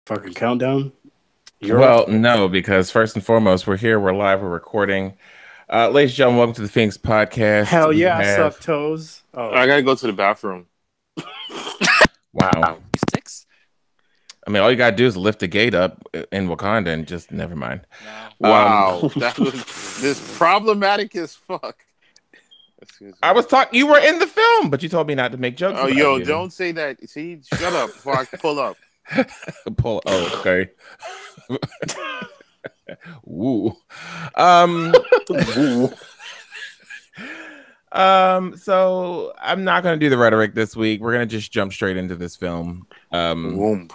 Fucking countdown. Well, Europe. no, because first and foremost, we're live, we're recording. Ladies and gentlemen, welcome to the Phoenix Podcast. Hell We yeah, I suck have, toes. Oh, I gotta go to the bathroom. wow. Sticks? I mean, all you gotta do is lift the gate up in Wakanda and just never mind. No. Wow, that was this problematic as fuck. Excuse I me. was talking, you were in the film, but you told me not to make jokes Oh, about yo, you. don't say that. See, shut up before I pull up. Oh, okay. Woo. Um, so I'm not gonna do the rhetoric this week. We're gonna just jump straight into this film. Womb.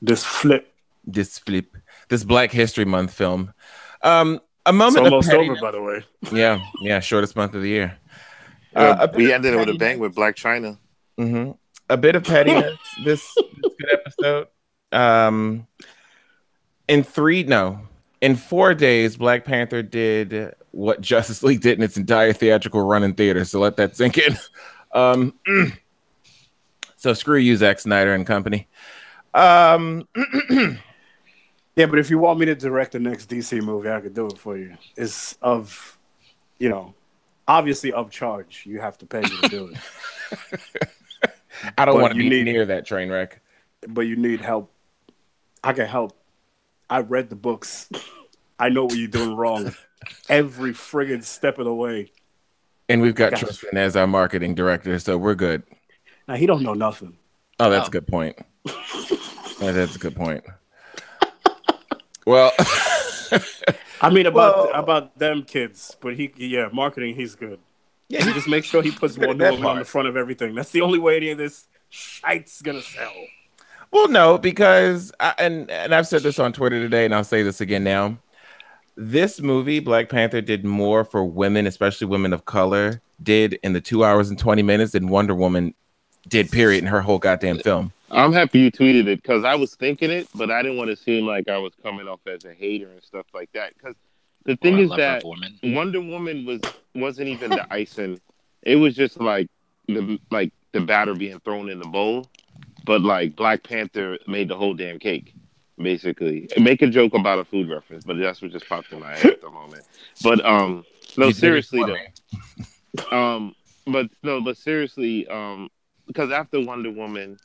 this flip. This Black History Month film. A It's moment of almost over, pettiness. by the way. Yeah, shortest month of the year. We ended it with a bang with Black China. Mm-hmm. A bit of pettiness this good episode. In 4 days, Black Panther did what Justice League did in its entire theatrical run in theaters. So let that sink in. So screw you, Zack Snyder and company. Yeah, but if you want me to direct the next DC movie, I could do it for you. It's of, obviously of charge. You have to pay me to do it. I don't But want to you be need- near that train wreck. But you need help. I can help. I read the books. I know what you're doing wrong. Every friggin' step of the way. And we've got Gotcha. Tristan as our marketing director, so we're good. Now, he don't know nothing. Oh, that's Oh. a good point. That's a good point. Well, I mean, Well- about them kids, but marketing, he's good. yeah, He just make sure he puts Good at Wonder that Woman on the part. front of everything. That's the only way any of this shite's gonna sell. well, no, because and I've said this on Twitter today, and I'll say this again now. This movie, Black Panther, did more for women, especially women of color, did in the 2 hours and 20 minutes than Wonder Woman did, period, in her whole goddamn film. I'm happy you tweeted it because I was thinking it, but I didn't want to seem like I was coming off as a hater and stuff like that. Because the thing Or a is lover that of women. Wonder Woman wasn't even the icing. It was just like the batter being thrown in the bowl. But like Black Panther made the whole damn cake, basically. Make a joke about a food reference, but that's what just popped in my head at the moment. But no, You did it seriously for though. me. But seriously, because after Wonder Woman,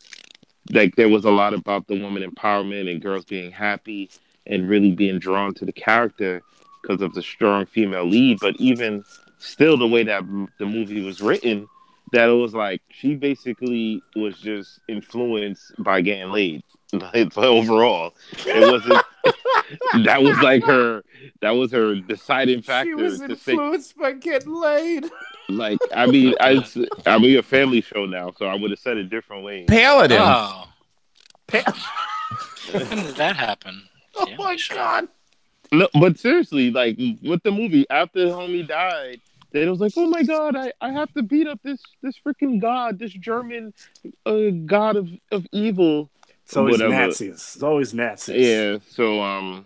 like there was a lot about the woman empowerment and girls being happy and really being drawn to the character because of the strong female lead. But even still, the way that the movie was written, that it was like she basically was just influenced by getting laid. Like, overall, it wasn't. That was like that was her deciding factor She was to say, influenced by getting laid. like, I mean, I'm a family show now, so I would have said it different ways. Paladin. Oh. When did that happen? Oh Yeah, my sure. god! No, but seriously, like with the movie, after homie died, then it was like, oh my god, I have to beat up this freaking god, this German god of evil. It's always Whatever. Nazis. It's always Nazis. Yeah, so And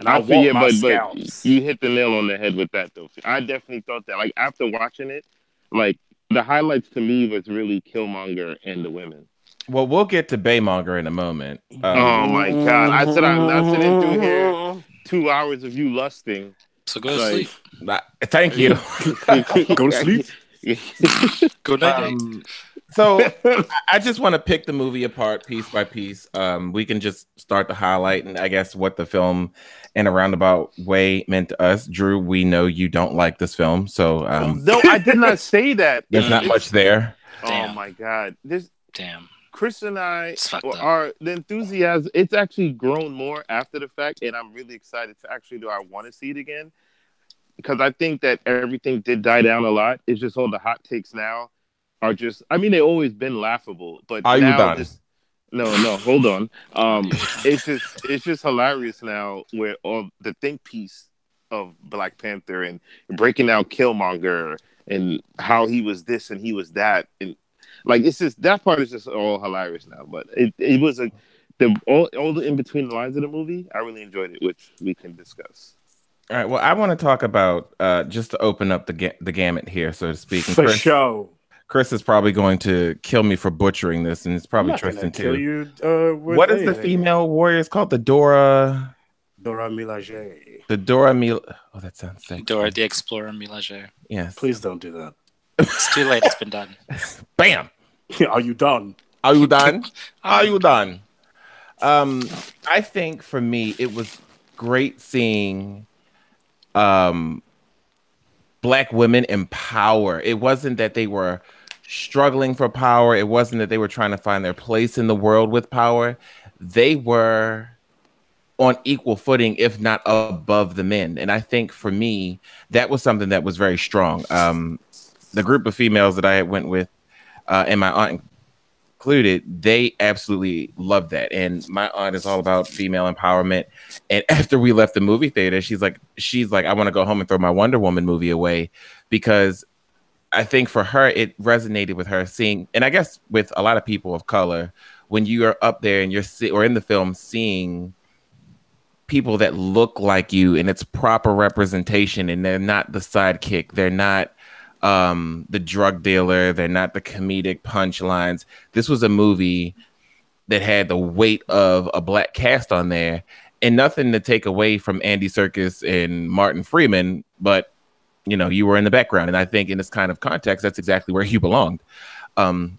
I want my but scalps. you hit the nail on the head with that though. I definitely thought that. Like after watching it, like the highlights to me was really Killmonger and the women. Well, we'll get to Baymonger in a moment. Oh my god! I said I'm not sitting through here 2 hours of you lusting. So go to Like- sleep. Thank you. Go to sleep. Go night. So I just want to pick the movie apart piece by piece. We can just start to highlight, and I guess what the film in a roundabout way meant to us. Drew, we know you don't like this film, so No, I did not say that. there's not much there. Oh Damn. my god! This Damn. Chris and I It's fucked up. are the enthusiasm. It's actually grown more after the fact, and I'm really excited to actually do. I want to see it again because I think that everything did die down a lot. It's just all the hot takes now are just. I mean, they've always been laughable, but Are you now done? just no. Hold on. It's just hilarious now where all the think piece of Black Panther and breaking out Killmonger and how he was this and he was that and. Like it's just that part is just all hilarious now, but it was all the in between the lines of the movie. I really enjoyed it, which we can discuss. All right. Well, I want to talk about just to open up the gamut here, so to speak. And For sure. Chris is probably going to kill me for butchering this, and it's I'm probably not gonna Tristan kill too. you. What is the female warrior? It's called the Dora. Dora Milaje. The Dora Mil. Oh, that sounds sexy. Dora the Explorer Milaje. Yes. Please don't do that. It's too late. It's been done. Bam. Are you done? Are you done? Are you done? I think for me, it was great seeing Black women in power. It wasn't that they were struggling for power. It wasn't that they were trying to find their place in the world with power. They were on equal footing, if not above the men. And I think for me, that was something that was very strong. The group of females that I went with, and my aunt included, they absolutely loved that. And my aunt is all about female empowerment. And after we left the movie theater, she's like, I want to go home and throw my Wonder Woman movie away, because I think for her, it resonated with her seeing, and I guess with a lot of people of color, when you are up there and or in the film seeing people that look like you and it's proper representation, and they're not the sidekick, they're not the drug dealer, they're not the comedic punchlines. This was a movie that had the weight of a Black cast on there, and nothing to take away from Andy Serkis and Martin Freeman, but you know, you were in the background, and I think in this kind of context, that's exactly where you belonged. No,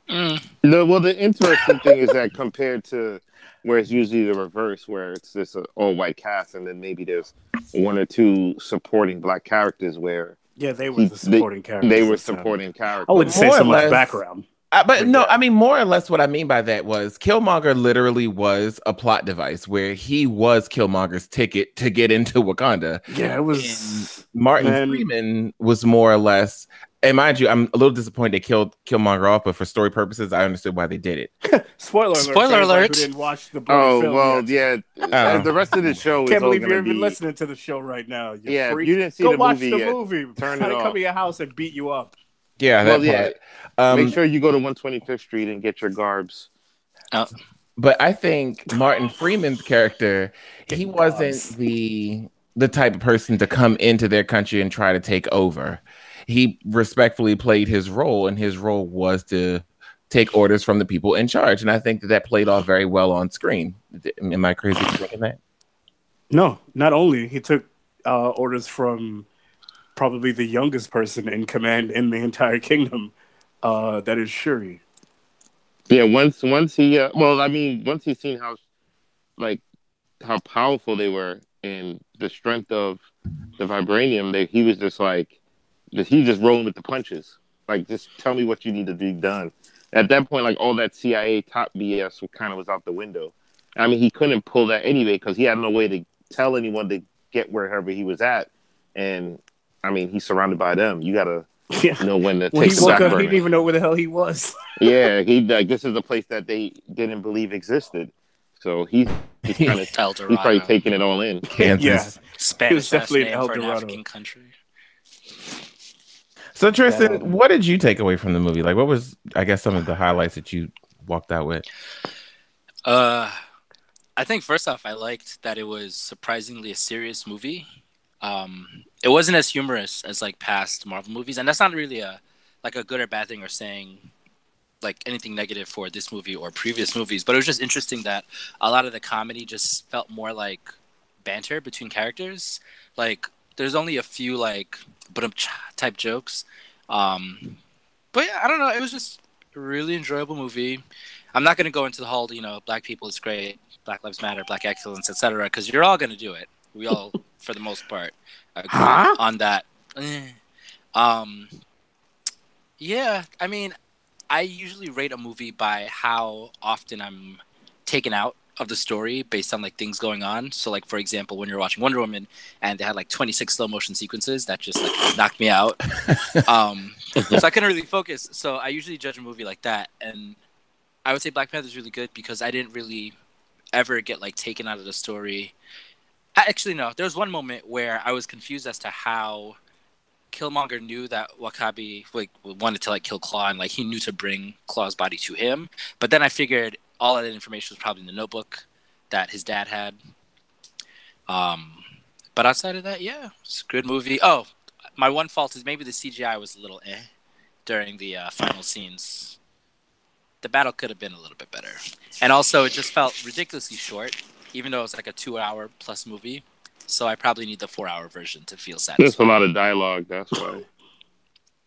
well, the interesting thing is that compared to where it's usually the reverse, where it's this all-white cast, and then maybe there's one or two supporting Black characters where they were the supporting characters. They were supporting characters. I wouldn't say so much background. But no, I mean, more or less what I mean by that was Killmonger literally was a plot device where he was Killmonger's ticket to get into Wakanda. Yeah, it was. And Martin Freeman was more or less, and mind you, I'm a little disappointed they killed Killmonger off, but for story purposes, I understood why they did it. Spoiler alert. Who didn't watch the film yet. The rest of the show can't believe you're even listening to the show right now. You didn't see Go the watch movie the yet. movie. Turn it it off. Come to your house and beat you up. Yeah, that part. Make sure you go to 125th Street and get your garbs. But I think Martin Freeman's character, he wasn't the type of person to come into their country and try to take over. He respectfully played his role, and his role was to take orders from the people in charge. And I think that played off very well on screen. Am I crazy for thinking that? No, not only. He took orders from probably the youngest person in command in the entire kingdom. That is Shuri. Yeah, once he once he's seen how powerful they were and the strength of the vibranium, he was just like, he just rolling with the punches. Like, just tell me what you need to be done. At that point, like, all that CIA top BS kind of was out the window. I mean, he couldn't pull that anyway because he had no way to tell anyone to get wherever he was at. And I mean, he's surrounded by them. You gotta know when to take the back burner. He didn't even know where the hell he was. Yeah, this is a place that they didn't believe existed. So he's kind of he's probably taking it all in. Kansas. Yeah, Spanish definitely name for an African country. So Tristan, what did you take away from the movie? Like, what was, I guess, some of the highlights that you walked out with? I think first off, I liked that it was surprisingly a serious movie. It wasn't as humorous as like past Marvel movies, and that's not really a good or bad thing or saying like anything negative for this movie or previous movies, but it was just interesting that a lot of the comedy just felt more like banter between characters. Like there's only a few like type jokes, but yeah, I don't know. It was just a really enjoyable movie. I'm not going to go into the whole, Black people is great, Black Lives Matter, Black excellence, etc., because you're all going to do it. We all, for the most part, agree on that. Yeah, I mean, I usually rate a movie by how often I'm taken out of the story based on like things going on. So like, for example, when you're watching Wonder Woman and they had like 26 slow motion sequences, that just like knocked me out. So I couldn't really focus. So I usually judge a movie like that. And I would say Black Panther is really good because I didn't really ever get like taken out of the story. Actually, no, there was one moment where I was confused as to how Killmonger knew that W'Kabi like wanted to like kill Claw, and like he knew to bring Claw's body to him. But then I figured all of that information was probably in the notebook that his dad had. But outside of that, yeah, it's a good movie. Oh, my one fault is maybe the CGI was a little during the final scenes. The battle could have been a little bit better. And also, it just felt ridiculously short, even though it's like a 2 hour plus movie. So I probably need the 4 hour version to feel There's a satisfied. lot of dialogue. That's why.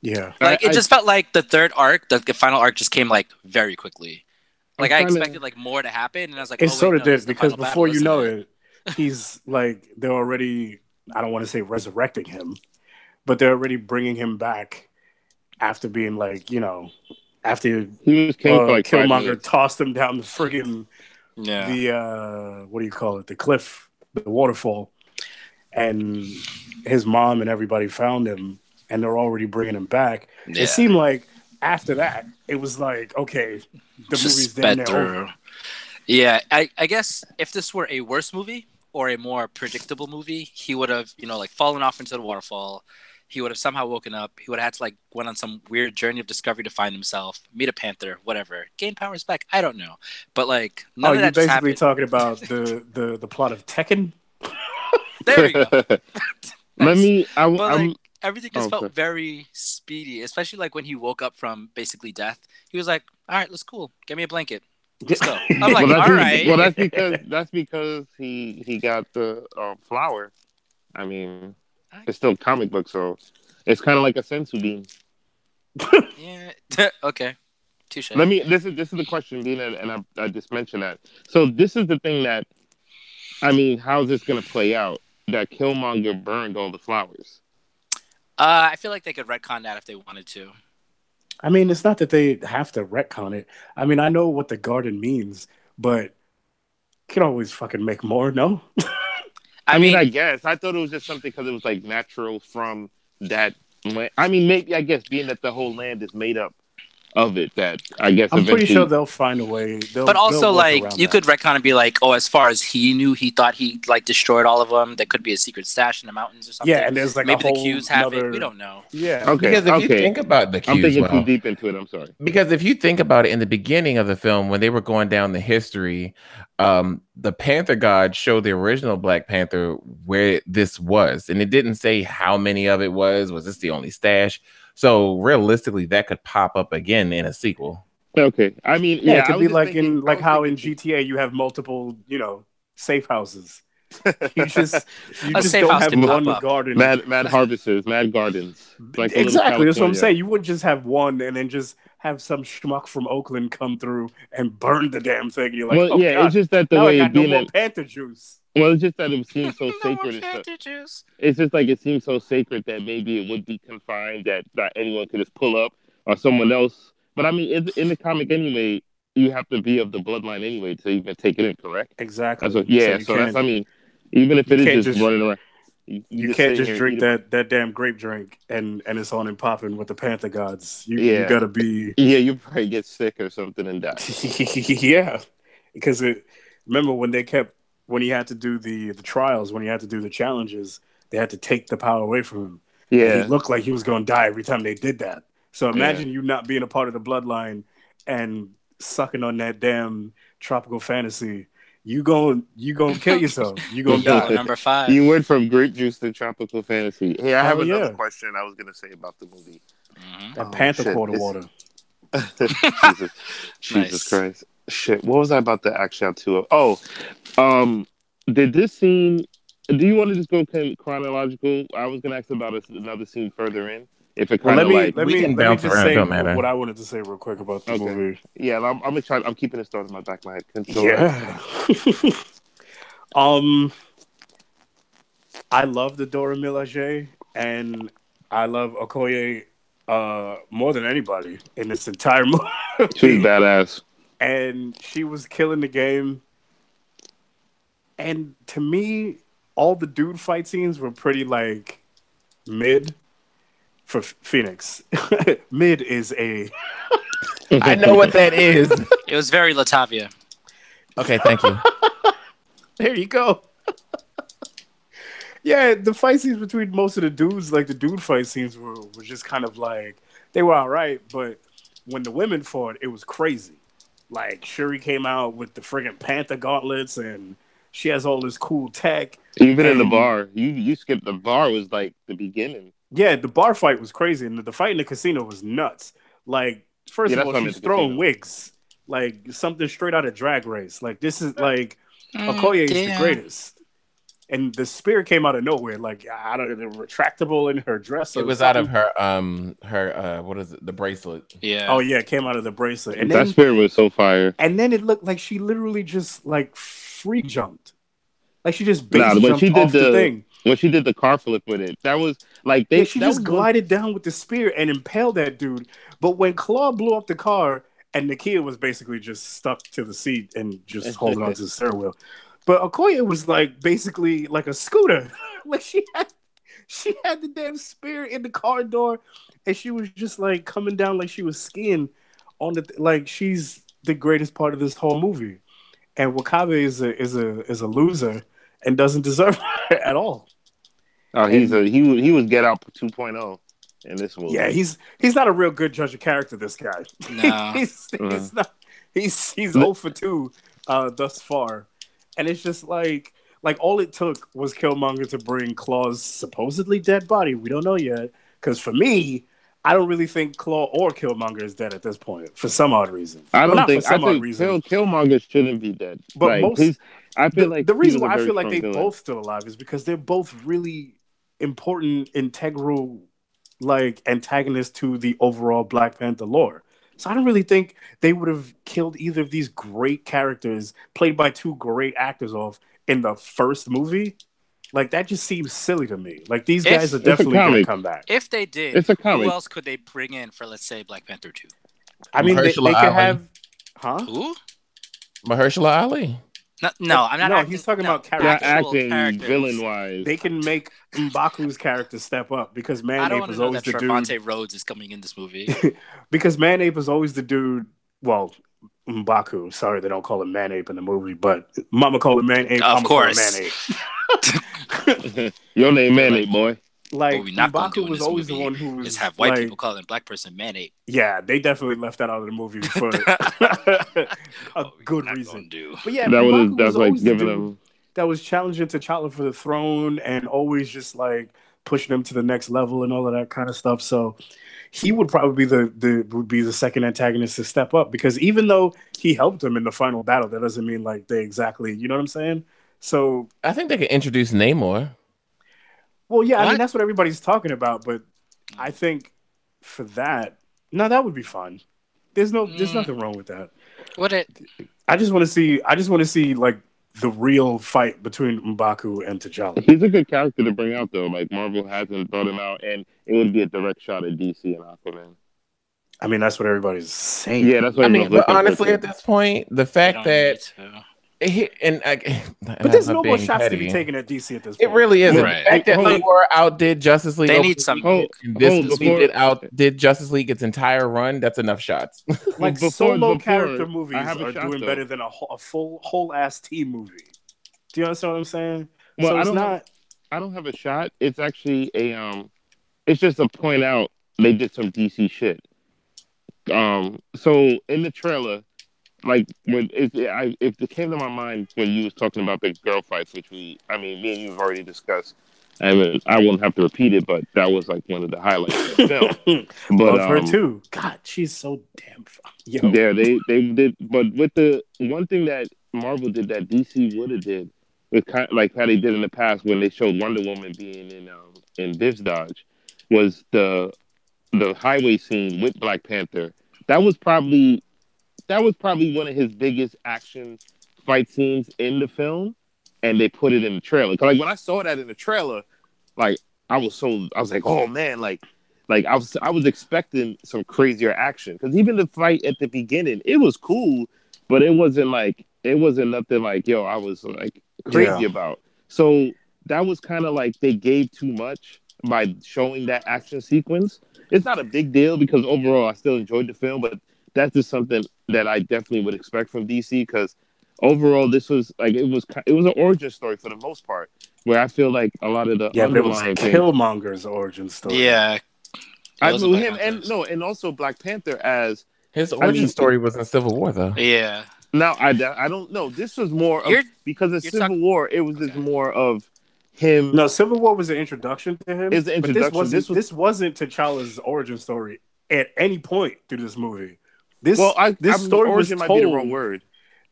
Yeah. Like, it just felt like the third arc, the final arc just came like very quickly. Like, I expected like more to happen, and I was like, It oh, sort wait, of no, this did is the because final before battle, you isn't know it? it, he's like they're already. I don't want to say resurrecting him, but they're already bringing him back after being like after he was king for like 5 minutes. Killmonger tossed him down the friggin' Yeah. the what do you call it? The cliff, the waterfall, and his mom and everybody found him, and they're already bringing him back. Yeah. It seemed like after that, it was like okay, the Just movie's sped damn near through. over. Yeah, I guess if this were a worse movie or a more predictable movie, he would have, like fallen off into the waterfall. He would have somehow woken up. He would have had to like went on some weird journey of discovery to find himself, meet a panther, whatever, gain powers back. I don't know, but like none of You're that just basically happened. talking about the plot of Tekken. There we go. Let Nice. me. But like I'm. everything just okay. felt very speedy, especially like when he woke up from basically death. He was like, "All right, let's cool. Get me a blanket. Let's go." I'm like, Well, "All right." Well, that's because he got the flower. I mean, it's still comic book, so it's kind of like a sensu bean. Yeah. Okay. Touche. Let me. This is the question, being and I just mentioned that. So this is the thing that I mean, how's this gonna play out? That Killmonger burned all the flowers. I feel like they could retcon that if they wanted to. I mean, it's not that they have to retcon it. I mean, I know what the garden means, but you can always fucking make more, no? I mean, I guess I thought it was just something because it was like natural from that land. I mean, maybe I guess being that the whole land is made up of it, that I guess I'm pretty sure eventually. they'll find a way. But also, they'll work like, around you that. could retcon and be like, oh, as far as he knew, he thought he like destroyed all of them. There could be a secret stash in the mountains or something. Yeah, and there's like maybe a whole the Qs have it. We another. don't know. Yeah. Okay. Because if you think about the I'm cues, thinking too deep into it. I'm sorry. Because if you think about it, in the beginning of the film, when they were going down the history, the Panther God showed the original Black Panther where this was, and it didn't say how many of it was. Was this the only stash? So realistically, that could pop up again in a sequel. Okay. I mean, Yeah, yeah, it could I was be just like thinking, in like how in GTA you have multiple, safe houses. You just safe don't house have can pop one up. garden. mad harvesters, mad gardens. Like a little Exactly, that's what I'm California. saying. You wouldn't just have one and then just have some schmuck from Oakland come through and burn the damn thing. And you're like, Well, oh yeah, god, it's just that the now I way got no being more that. Panther juice. Well, it's just that it seems so No more sacred and stuff. Panther juice. It's just like it seems so sacred that maybe it would be confined that anyone could just pull up or someone else. But I mean, in the comic anyway, you have to be of the bloodline anyway to even take it in, correct? Exactly. So that's I mean, even if you it is can't just running around, you just can't sitting just here drink eating. that damn grape drink and it's on and popping with the Panther gods. You Yeah. gotta be You probably get sick or something and die. yeah, because remember when he had to do the trials, when he had to do the challenges, they had to take the power away from him. And he Yeah. looked like he was going to die every time they did that. So imagine you not being a part of the bloodline and sucking on that damn tropical fantasy. You going kill yourself. You gonna die. Number 5. You went from grape juice to tropical fantasy. Hey, I have Hell another yeah. question I was gonna say about the movie. That Panther quarter water. Jesus Christ. Shit. What was I about to ask y'all to? Did this scene? Do you want to just go chronological? I was gonna ask about another scene further in. If it kind of let we me can let me bounce just around, say don't matter. what I wanted to say real quick about the movie. Yeah, I'm gonna try. I'm keeping this thought in my back of my head. Yeah. I love the Dora Milaje and I love Okoye more than anybody in this entire movie. She's badass. And she was killing the game. And to me, all the dude fight scenes were pretty like mid for Phoenix. Mid is a I know what that is. It was very Latavia. Okay, thank you. There you go. Yeah, the fight scenes between most of the dudes, like the dude fight scenes, were just kind of like they were all right, but when the women fought, it was crazy. Like Shuri came out with the friggin' Panther gauntlets, and she has all this cool tech. Even in the bar, you skipped the bar was like the beginning. Yeah, the bar fight was crazy, and the fight in the casino was nuts. Like, first Yeah, of that's all, why I'm at she's the throwing casino. wigs, like something straight out of Drag Race. Like, this is like Okoye is the Yeah. greatest, and the spear came out of nowhere. Like, I don't know, retractable in her dress It or was out of something. her what is it? The bracelet. Oh Yeah. yeah, it came out of the bracelet, That spirit was so fire. and then it looked like she literally just like free jumped, like she just base Nah, jumped off the thing. when she did the car flip with it, that was like Yeah, they she that just was one. glided down with the spear and impaled that dude. But when Claw blew up the car and Nakia was basically just stuck to the seat and just holding on to the steering wheel. But Okoye was like basically like a scooter. Like she had the damn spear in the car door and she was just like coming down like she was skiing on the like she's the greatest part of this whole movie. And Wakabe is a loser and doesn't deserve her at all. Oh, And he was Get Out 2.0 in this yeah, movie. he's not a real good judge of character. This guy, No. Uh, he's not. He's the- 0 for 2 thus far, and it's just like all it took was Killmonger to bring Claw's supposedly dead body. We don't know yet, because for me, I don't really think Claw or Killmonger is dead at this point for some odd reason. I Well, don't not for think I some odd think reason, Killmonger shouldn't be dead. but Like most he's I feel like the he reason was a why I very feel like strong they villain. both still alive is because they're both really important, integral, like antagonists to the overall Black Panther lore. So I don't really think they would have killed either of these great characters played by two great actors off in the first movie. Like that just seems silly to me. Like these guys are If It's a definitely gonna comic. come back. if they did, It's a who comic. else could they bring in for, let's say, Black Panther 2? I mean, Mahershala they could Ali. have, huh? Who? Mahershala Ali. No, no, I'm not No, acting. he's talking No, about Not character. actual acting villain characters. wise. They can make M'Baku's character step up because I don't Manape want to was know always that the dude. Trevante Rhodes is coming in this movie. Because Manape was always the dude. Well, M'Baku. Sorry, they don't call him Manape in the movie, but Mama call him Manape. Of I'm gonna call him course. Manape. Your name They're Mayonnaise, like, boy. what Like we not gonna do M'Baku in was this always the movie one who is was have white like, people calling black person man-ape. yeah, they definitely left that out of the movie for a What we good not reason. gonna do. But yeah, That was M'Baku was that's like always the giving dude him. that was challenging T'Challa for the throne and always just like pushing him to the next level and all of that kind of stuff. So he would probably be the second antagonist to step up because even though he helped him in the final battle, that doesn't mean like they exactly, you know what I'm saying? So, I think they could introduce Namor. well, yeah, I mean What? that's what everybody's talking about, but I think for that, no, that would be fun. There's Mm, nothing wrong with that. what it? I just want to see like the real fight between M'Baku and T'Challa. He's a good character to bring out though. Like Marvel hasn't brought him out, and it would be a direct shot at DC and Aquaman. I mean, that's what everybody's saying. Yeah, that's what I everyone's mean, but looking for honestly, too. at this point, the They fact don't need that to. But there's I'm no more being shots to be petty. taken at DC at this It point. really isn't. Right. The fact that Hold, Thor outdid Justice League They over need the some weekend, heat. and this movie before did Justice League its entire run. That's enough shots. Like before solo character I movies have a are shot doing though. better than a full whole ass team movie. Do you understand what I'm saying? Well, So it's not. I don't have a shot. It's actually a It's just to point out they did some DC shit. So in the trailer, like when if it came to my mind when you was talking about the girl fights, which I mean, me and you have already discussed. I mean, I won't have to repeat it, but that was like one of the highlights of the film. But Love her too. God, she's so damn fun. Yo. yeah, they did. But with the one thing that Marvel did that DC would have did, with kind like how they did in the past when they showed Wonder Woman being in Biv's Dodge, was the highway scene with Black Panther. That was probably one of his biggest action fight scenes in the film, and they put it in the trailer. 'Cause, like when I saw that in the trailer, like I was like, oh man, like I was expecting some crazier action because even the fight at the beginning, it was cool, but it wasn't nothing like yo, I was like Yeah. crazy about. So that was kind of like they gave too much by showing that action sequence. It's not a big deal because overall I still enjoyed the film, but that's just something that I definitely would expect from DC because overall this was like it was an origin story for the most part where I feel like a lot of the Yeah, but it was underlying things. Killmonger's origin story. Yeah. I Those knew are him Black and Panthers. no, and also Black Panther as His I origin mean, story was in Civil War, though. Yeah. now I don't know. This was more of You're because of you're Civil talking. War. It was just Okay. more of him No, Civil War was an introduction to him, is the but this introduction. wasn't. This wasn't T'Challa's origin story at any point through this movie. Well, This story was origin might be the wrong told, word.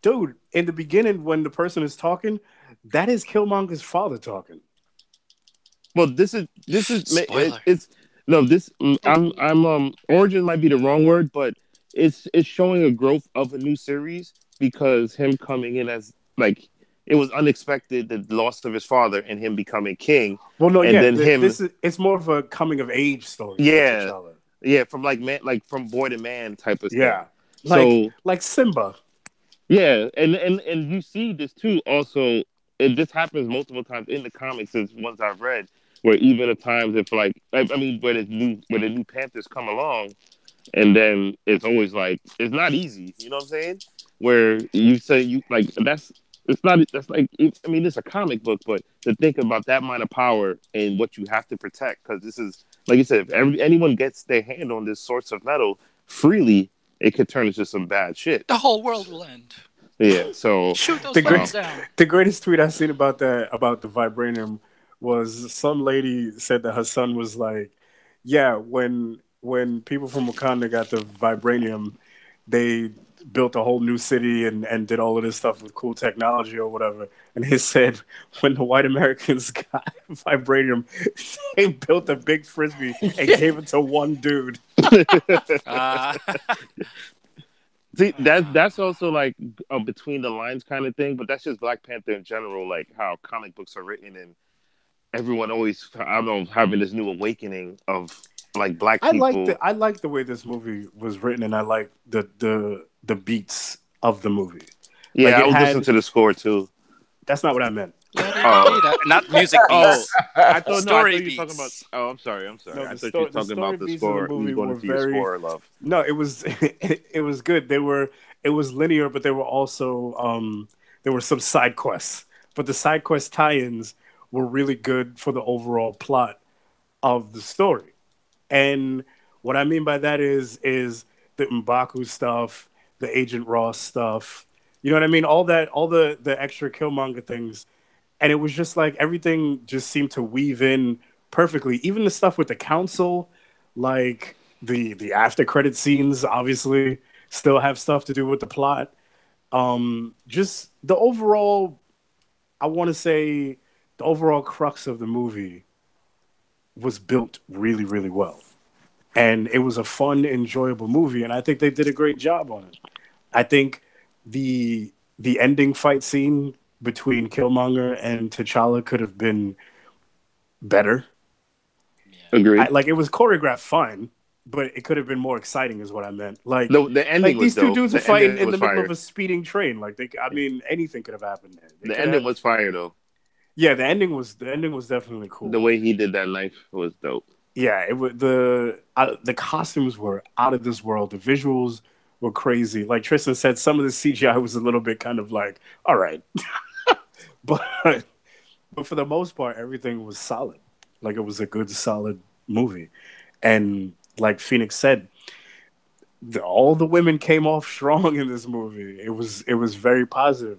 dude. In the beginning, when the person is talking, that is Killmonger's father talking. Well, this is Spoiler. it's no this I'm origin might be the wrong word, but it's showing a growth of a new series because him coming in as like it was unexpected the loss of his father and him becoming king, Well, no, and yeah, then him this is it's more of a coming of age story for yeah T'Challa. yeah from like man like from boy to man type of thing. Yeah, So like Simba. yeah, and you see this too. Also, this happens multiple times in the comics. As ones I've read, where even at times if like I mean, where the new Panthers come along, and then it's always like it's not easy. You know what I'm saying? Where you say you like that's it's not that's like I mean it's a comic book, but to think about that amount of power and what you have to protect because this is like you said, if anyone gets their hand on this source of metal freely, it could turn into some bad shit. The whole world will end. Yeah, so Shoot those The weapons great, down. the greatest tweet I seen about the vibranium was some lady said that her son was like, yeah, when people from Wakanda got the vibranium, they built a whole new city and did all of this stuff with cool technology or whatever. And he said when the white Americans got vibranium, they built a big frisbee and gave it to one dude. Uh, see that's also like a between the lines kind of thing, but that's just Black Panther in general, like how comic books are written and everyone always I don't know having this new awakening of like black people. I like the way this movie was written, and I like the beats of the movie. Like Yeah, I it was listening had. to the score too. That's not what I meant. not music Oh, beats. I thought no, I Story thought you were talking about. beats. Oh, I'm sorry. No, I the thought you were the talking story about the beats of the score. You movie was going were into your very. score, love. No, it was it was good. It was linear, but there were also there were some side quests. But the side quest tie-ins were really good for the overall plot of the story. And what I mean by that is the M'Baku stuff, the Agent Ross stuff. You know what I mean? All that, all the extra Killmonger things, and it was just like everything just seemed to weave in perfectly. Even the stuff with the council, like the after credit scenes, obviously still have stuff to do with the plot. Just the overall, I want to say, the overall crux of the movie was built really, really well. And it was a fun, enjoyable movie, and I think they did a great job on it. I think the ending fight scene between Killmonger and T'Challa could have been better. Yeah. Agreed. Like it was choreographed fine, but it could have been more exciting, is what I meant. The ending Like was these two dope. dudes were The fighting ending in was the middle fire. of a speeding train. Like I mean, anything could have happened there. They The could ending have. was fire though. Yeah, the ending was definitely The cool. way he did that knife was dope. Yeah, it was the costumes were out of this world. The visuals were crazy. Like Tristan said, some of the CGI was a little bit kind of like, all right, but but for the most part, everything was solid. Like it was a good, solid movie, and like Phoenix said, all the women came off strong in this movie. It was very positive.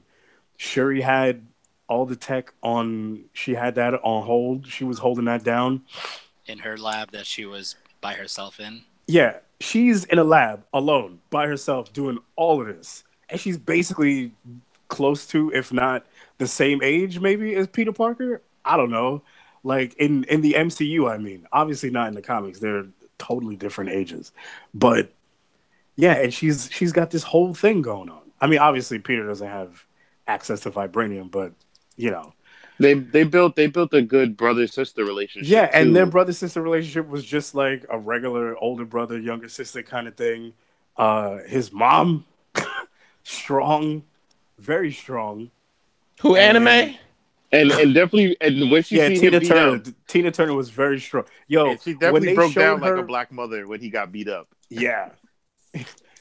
Shuri had all the tech on. She had that on hold. She was holding that down. In her lab that she was by herself in. Yeah, she's in a lab alone by herself doing all of this, and she's basically close to, if not the same age, maybe as Peter Parker. I don't know. Like in the MCU, I mean, obviously not in the comics. They're totally different ages, but yeah, and she's got this whole thing going on. I mean, obviously Peter doesn't have access to vibranium, but you know, They built a good brother sister yeah, relationship and their too. brother sister relationship was just like a regular older brother, younger sister kind of thing. His mom, strong, very strong, Who and anime? And definitely and when she yeah, seen him Tina beat Turner. up, Tina Turner was very strong. Yo, and she when definitely they broke down showed like a her, black mother when he got beat up. yeah,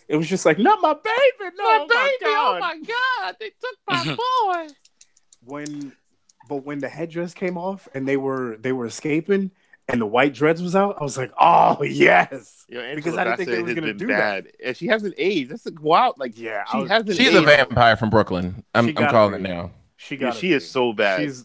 it was just like not my baby, no, My oh my baby, oh god. my god, they took my boy. When, but when the headdress came off and they were escaping and the white dreads was out, I was like, oh yes, Yo, because Angela I didn't think they Bassett was has gonna been do that. bad, and she hasn't aged. That's like wow, like Yeah, she hasn't She's a aged. yo, vampire from Brooklyn. she I'm gotta calling it be. now. She Yeah, gotta she is be. so bad. It's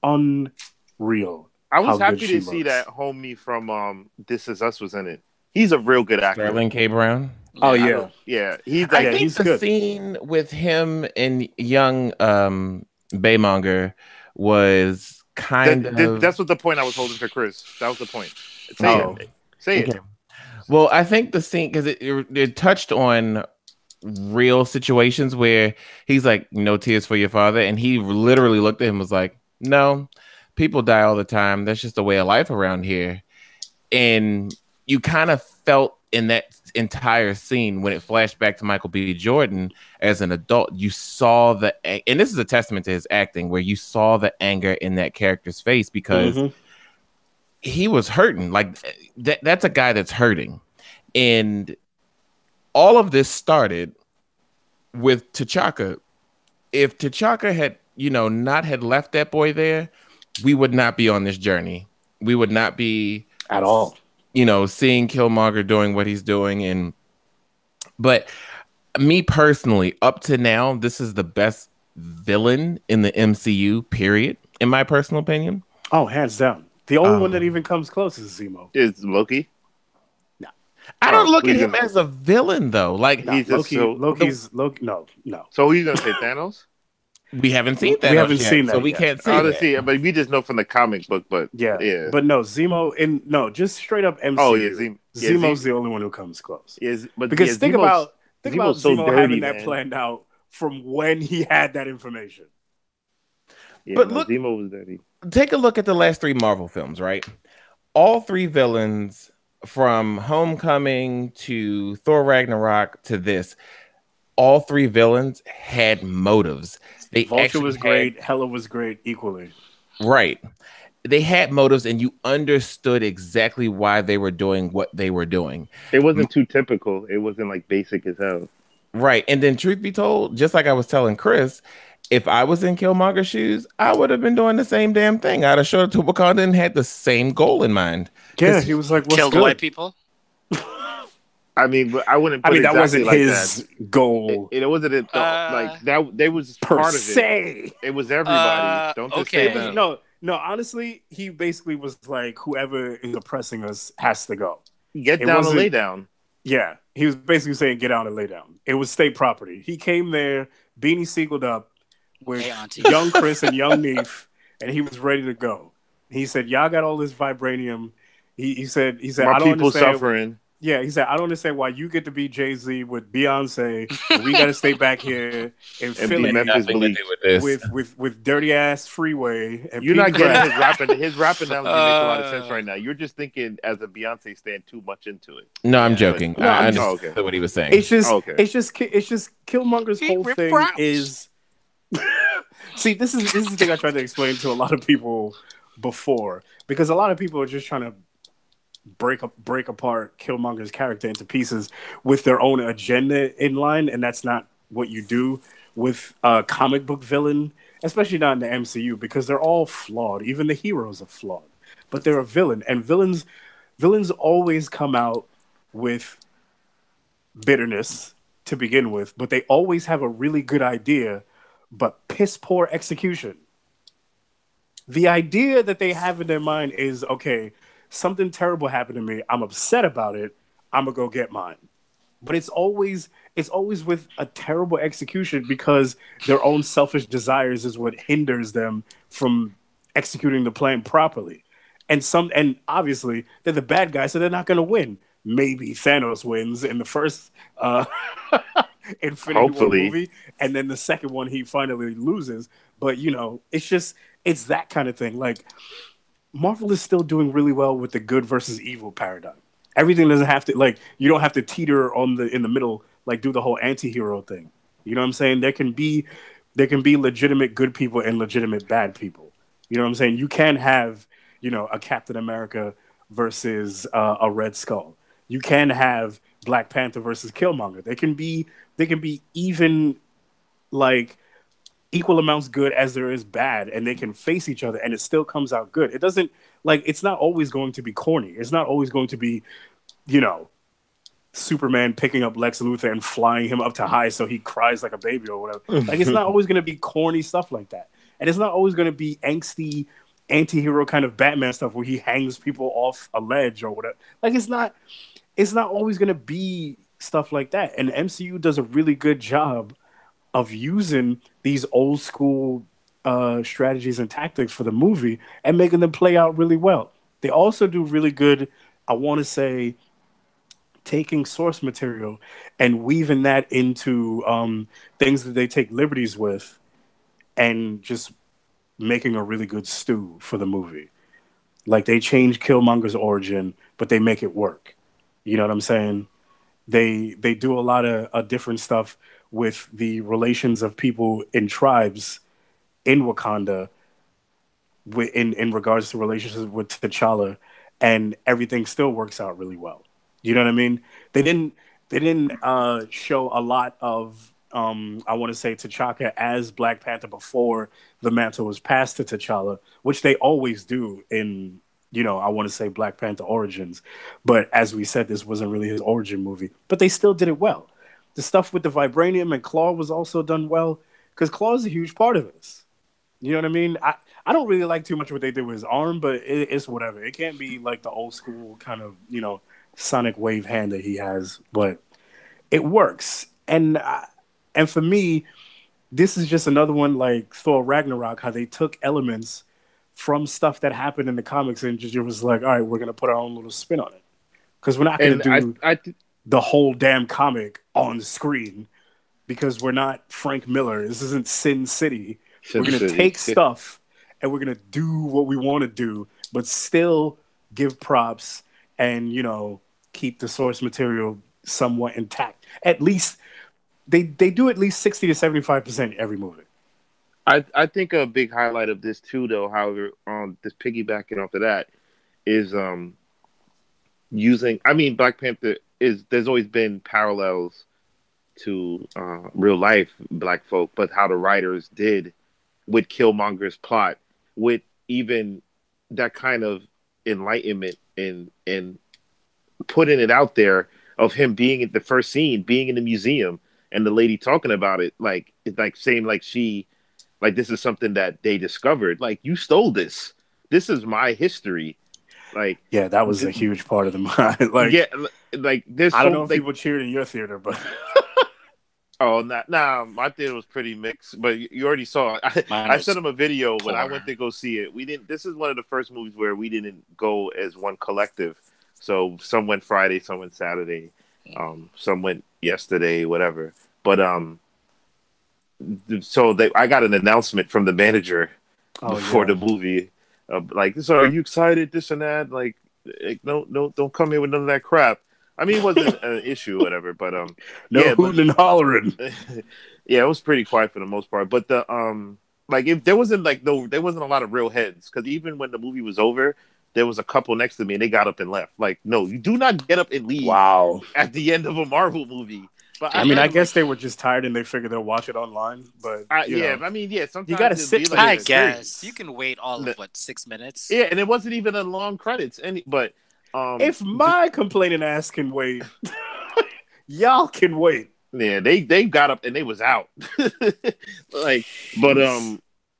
unreal I was how good happy she to see looks. that homie from This Is Us was in it. He's a real good actor. Sterling K. Brown. Oh Yeah. yeah, Yeah, he's I like yeah, think he's the good. scene with him and young Baymonger was kind of that's what the point I was holding for Chris. That was the point. Say okay. Oh, it. Say it. Okay. Well, I think the scene because it touched on real situations where he's like, no tears for your father, and he literally looked at him and was like, no, people die all the time. That's just the way of life around here. And you kind of felt in that entire scene when it flashed back to Michael B. Jordan as an adult, you saw and this is a testament to his acting, where you saw the anger in that character's face because hmm he was hurting. Like that's a guy that's hurting. And all of this started with T'Chaka. If T'Chaka had, not had left that boy there, we would not be on this journey. We would not be, at all. seeing Killmonger doing what he's doing. But me personally, up to now, this is the best villain in the MCU, period, in my personal opinion. Oh, hands down. The only one that Um, even comes close is Zemo. Is Loki? No, I don't Oh, look who at you him gonna? as a villain though. Like no. He's just so. Loki. No, no. So who you gonna say? Thanos? we haven't seen We Thanos haven't yet, seen so that we yet. can't say that. Honestly, but we just know from the comic book. But Yeah, yeah. but no, Zemo and no, just straight up Oh yeah, MCU. Zemo's the only one who comes close. But Because yeah, Zemo's think about so Zemo dirty, having that man. planned out from when he had that information. Yeah, But no, look, Zemo was dirty. take a look at the last three Marvel films, right? All three villains from Homecoming to Thor Ragnarok to this, all three villains had motives. They Vulture actually was great. Hela was great equally. right. They had motives and you understood exactly why they were doing what they were doing. It wasn't too typical. It wasn't like basic as hell. Right. And then truth be told, just like I was telling Chris, if I was in Killmonger's shoes, I would have been doing the same damn thing. I'd have showed up to Wakanda and had the same goal in mind. Yeah, he was like, "What's Killed good?" white people. I mean, but I wouldn't. I Put mean, that exactly wasn't like his goal that. It wasn't it though. Like that. They was per part of it. se. It was everybody. Don't just say Okay. them. No. Honestly, he basically was like, "Whoever is oppressing us has to go." Get It down and wasn't- lay down. Yeah, he was basically saying, "Get down and lay down." It was state property. He came there, beanie seagulled up with Hey, auntie. young Chris and young Neef, and he was ready to go. He said, "Y'all got all this vibranium." He said, My "I don't people understand." suffering. Yeah, he said, "I don't understand why you get to be Jay-Z with Beyonce, and we got to stay back here in And Philly be Memphis Nothing to Bleak. do with this. with dirty ass Freeway and You're not Petey getting Crack." his rapping. His rapping analogy makes a lot of sense right now. You're just thinking as a Beyonce stand too much into it. No, I'm Yeah. joking. No, I I'm just- understood okay. what he was saying. It's just, Oh, okay. it's just Killmonger's He whole ripped thing Browns. is. See, this is the thing I tried to explain to a lot of people before, because a lot of people are just trying to break apart Killmonger's character into pieces with their own agenda in line, and that's not what you do with a comic book villain, especially not in the MCU, because they're all flawed. Even the heroes are flawed, but they're a villain, and villains always come out with bitterness to begin with, but they always have a really good idea, but piss poor execution. The idea that they have in their mind is, okay, something terrible happened to me. I'm upset about it. I'm gonna go get mine. But it's always with a terrible execution because their own selfish desires is what hinders them from executing the plan properly. And obviously they're the bad guys, so they're not gonna win. Maybe Thanos wins in the first Infinity War Hopefully. movie, and then the second one he finally loses. But it's that kind of thing. Like, Marvel is still doing really well with the good versus evil paradigm. Everything doesn't have to, like, you don't have to teeter in the middle, like do the whole anti-hero thing. You know what I'm saying? There can be legitimate good people and legitimate bad people. You know what I'm saying? You can have, a Captain America versus a Red Skull. You can have Black Panther versus Killmonger. They can be even, like, equal amounts good as there is bad, and they can face each other and it still comes out good. It doesn't, like, it's not always going to be corny. It's not always going to be, Superman picking up Lex Luthor and flying him up to high so he cries like a baby or whatever. Like it's not always going to be corny stuff like that, and it's not always going to be angsty anti-hero kind of Batman stuff where he hangs people off a ledge or whatever. Like it's not always going to be stuff like that. And MCU does a really good job of using these old school strategies and tactics for the movie and making them play out really well. They also do really good, I want to say, taking source material and weaving that into things that they take liberties with and just making a really good stew for the movie. Like they change Killmonger's origin, but they make it work. You know what I'm saying? They do a lot of different stuff with the relations of people in tribes in Wakanda in regards to relationships with T'Challa, and everything still works out really well. You know what I mean? They didn't show a lot of I want to say T'Chaka as Black Panther before the mantle was passed to T'Challa, which they always do in I want to say Black Panther Origins. But as we said, this wasn't really his origin movie, but they still did it well. The stuff with the vibranium and Claw was also done well because Claw is a huge part of this. You know what I mean? I don't really like too much what they did with his arm, but it's whatever. It can't be like the old school kind of sonic wave hand that he has, but it works. And for me, this is just another one like Thor Ragnarok, how they took elements from stuff that happened in the comics and just was like, all right, we're gonna put our own little spin on it because we're not gonna And do I the whole damn comic on the screen because we're not Frank Miller. This isn't Sin City. We're going to take stuff and we're going to do what we want to do, but still give props and, keep the source material somewhat intact. At least they do at least 60 to 75% every movie. I think a big highlight of this too, though, however, this piggybacking off of that is using. I mean, Black Panther there's always been parallels to real life Black folk, but how the writers did with Killmonger's plot, with even that kind of enlightenment and putting it out there of him being at the first scene, being in the museum, and the lady talking about it, like it's like saying like this is something that they discovered. Like you stole this. This is my history. Like yeah, that was a huge part of the mind. Like yeah, like this. I don't know if people cheered in your theater, but. Oh, nah, my theater was pretty mixed, but you already saw it. I sent him a video when I went to go see it. We didn't. This is one of the first movies where we didn't go as one collective. So some went Friday, some went Saturday, some went yesterday, whatever. But so I got an announcement from the manager before the movie, like, "So are you excited? This and that. Like no, don't come here with none of that crap." I mean, it wasn't an issue, or whatever, but hooting and hollering. Yeah, it was pretty quiet for the most part. But the like, if there wasn't there wasn't a lot of real heads, because even when the movie was over, there was a couple next to me and they got up and left. Like, no, you do not get up and leave. Wow. At the end of a Marvel movie. But I mean, I guess they were just tired and they figured they'll watch it online. But I mean, sometimes you got to sit. I guess you can wait all of 6 minutes. Yeah, and it wasn't even a long credits. But if my complaining ass can wait, y'all can wait. Yeah, they got up and they was out. Like, but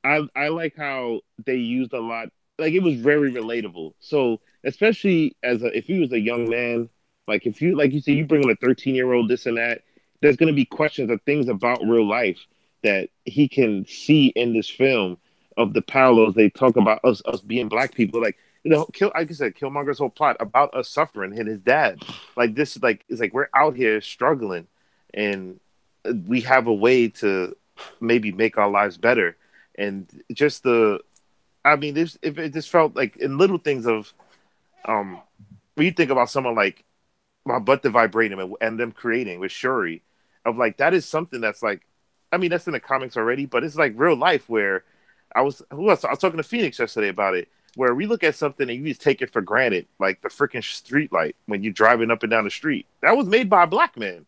I like how they used a lot. Like, it was very relatable. So especially if he was a young man, like if you like you say you bring on a 13-year-old, this and that, there's going to be questions of things about real life that he can see in this film of the parallels they talk about us being Black people. Like, like I said, Killmonger's whole plot about us suffering and his dad. Like, this is like, it's like we're out here struggling and we have a way to maybe make our lives better. And just it just felt like in little things of, when you think about someone like, but the vibranium and them creating with Shuri, of like, that is something that's like, I mean, that's in the comics already, but it's like real life where I was talking to Phoenix yesterday about it, where we look at something and you just take it for granted, like the freaking street light when you're driving up and down the street. That was made by a Black man.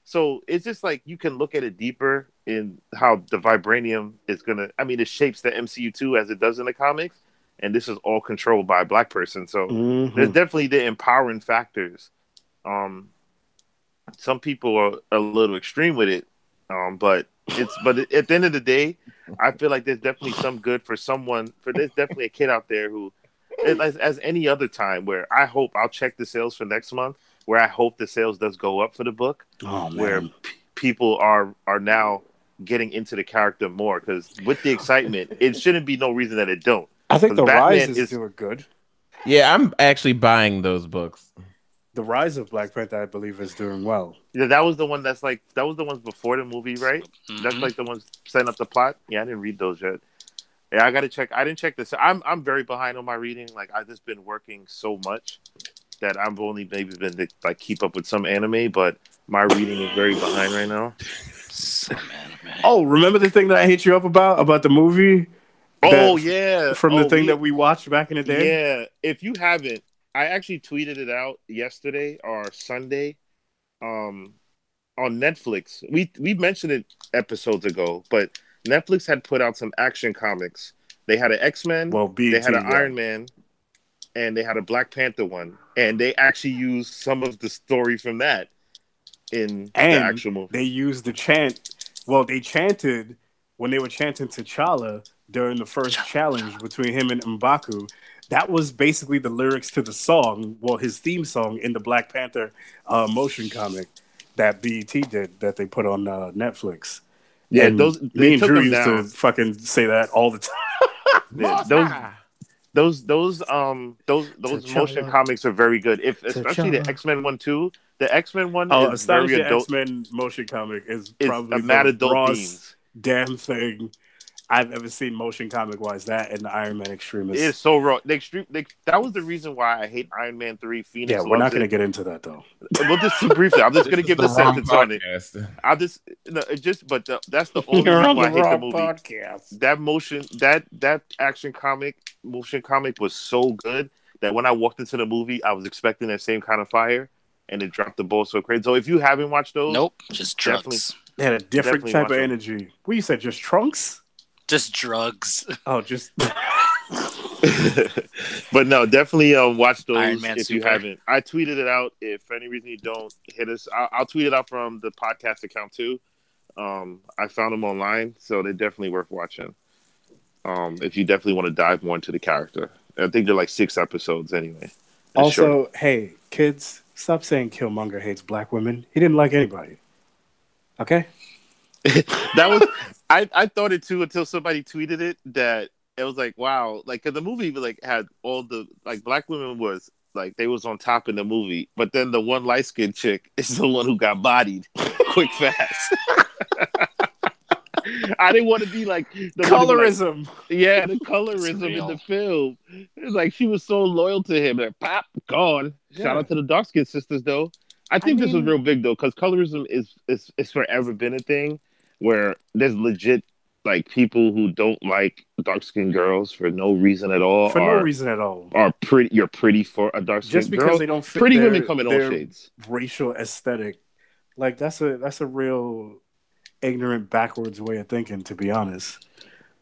So it's just like you can look at it deeper in how the vibranium is going to, I mean, it shapes the MCU too, as it does in the comics. And this is all controlled by a Black person. So there's definitely the empowering factors. some people are a little extreme with it. But at the end of the day, I feel like there's definitely some good for someone. For there's definitely a kid out there who, as any other time, where I hope I'll check the sales for next month. Where I hope the sales does go up for the book. Oh Where man, people are now getting into the character more because with the excitement, it shouldn't be no reason that it don't. I think Because the Rise Batman is is doing good. Yeah, I'm actually buying those books. The Rise of Black Panther, I believe, is doing well. yeah, that was the one that's like that was the ones before the movie, right? That's Hmm. like the ones setting up the plot. Yeah, I didn't read those yet. Yeah, I gotta check. I didn't check this. I'm very behind on my reading. Like I've just been working so much that I've only maybe been to like keep up with some anime, but my reading is very behind right now. So man. Oh, remember the thing that I hit you up about the movie that Oh yeah. from the Oh thing that we watched back in the day? yeah. If you haven't, I actually tweeted it out yesterday or Sunday. Um, on Netflix. We mentioned it episodes ago, but Netflix had put out some action comics. They had an X Men, Well, they had BT, an yeah. Iron Man, and they had a Black Panther one, and they actually used some of the story from that in the And actual movie. they used the chant. Well, they chanted when they were chanting T'Challa during the first challenge between him and M'Baku. That was basically the lyrics to the song, well, his theme song in the Black Panther motion comic that BET did that they put on Netflix. Yeah, And those they me and took Drew them used to down. fucking say that all the time. Yeah, Mosa! those motion T'Challa, comics are very good. If especially the T'Challa. X Men one too. The X Men one Oh, is very Astonishing adult. X Men motion comic is It's a probably mad the adult rawest themes. damn thing I've ever seen motion comic wise. That and the Iron Man It's Extremis. so raw. That was the reason why I hate Iron Man 3. Yeah, Phoenix we're not loves going to it. get into that though. We'll just see briefly. I'm just This gonna is give the the wrong sentence on it. podcast. I'll just no, that's the only You're reason on why the I hate the wrong movie. podcast. That action comic motion comic was so good that when I walked into the movie, I was expecting that same kind of fire, and it dropped the ball so crazy. So if you haven't watched those, Nope, just definitely drugs. They had a different definitely type watch of them. energy. What you said? Just trunks? Just drugs. Oh, just. But no, definitely watch Iron those Man if you Super. haven't. I tweeted it out. If for any reason you don't hit us, I'll tweet it out from the podcast account too. I found them online, so they're definitely worth watching. If you definitely want to dive more into the character, I think they're like 6 episodes anyway. It's short. Also, hey kids, stop saying Killmonger hates black women. He didn't like anybody. Okay. That was I thought it too until somebody tweeted it that it was like wow like cause the movie like had all the like black women was like they was on top in the movie but then the one light skinned chick is the one who got bodied quick fast. I didn't want to be like the one to be like Colorism. yeah the It's colorism in real. the film. It's like she was so loyal to him like pop gone. Shout Yeah. out to the dark skinned sisters though. I I think this was mean, real big though because colorism is forever been a thing where there's legit like people who don't like dark skinned girls for no reason at all for no reason at all. are pretty you're pretty for a dark Just skinned because girl. they don't fit Pretty women come in all their shades. racial aesthetic. Like that's a real ignorant backwards way of thinking, to be honest.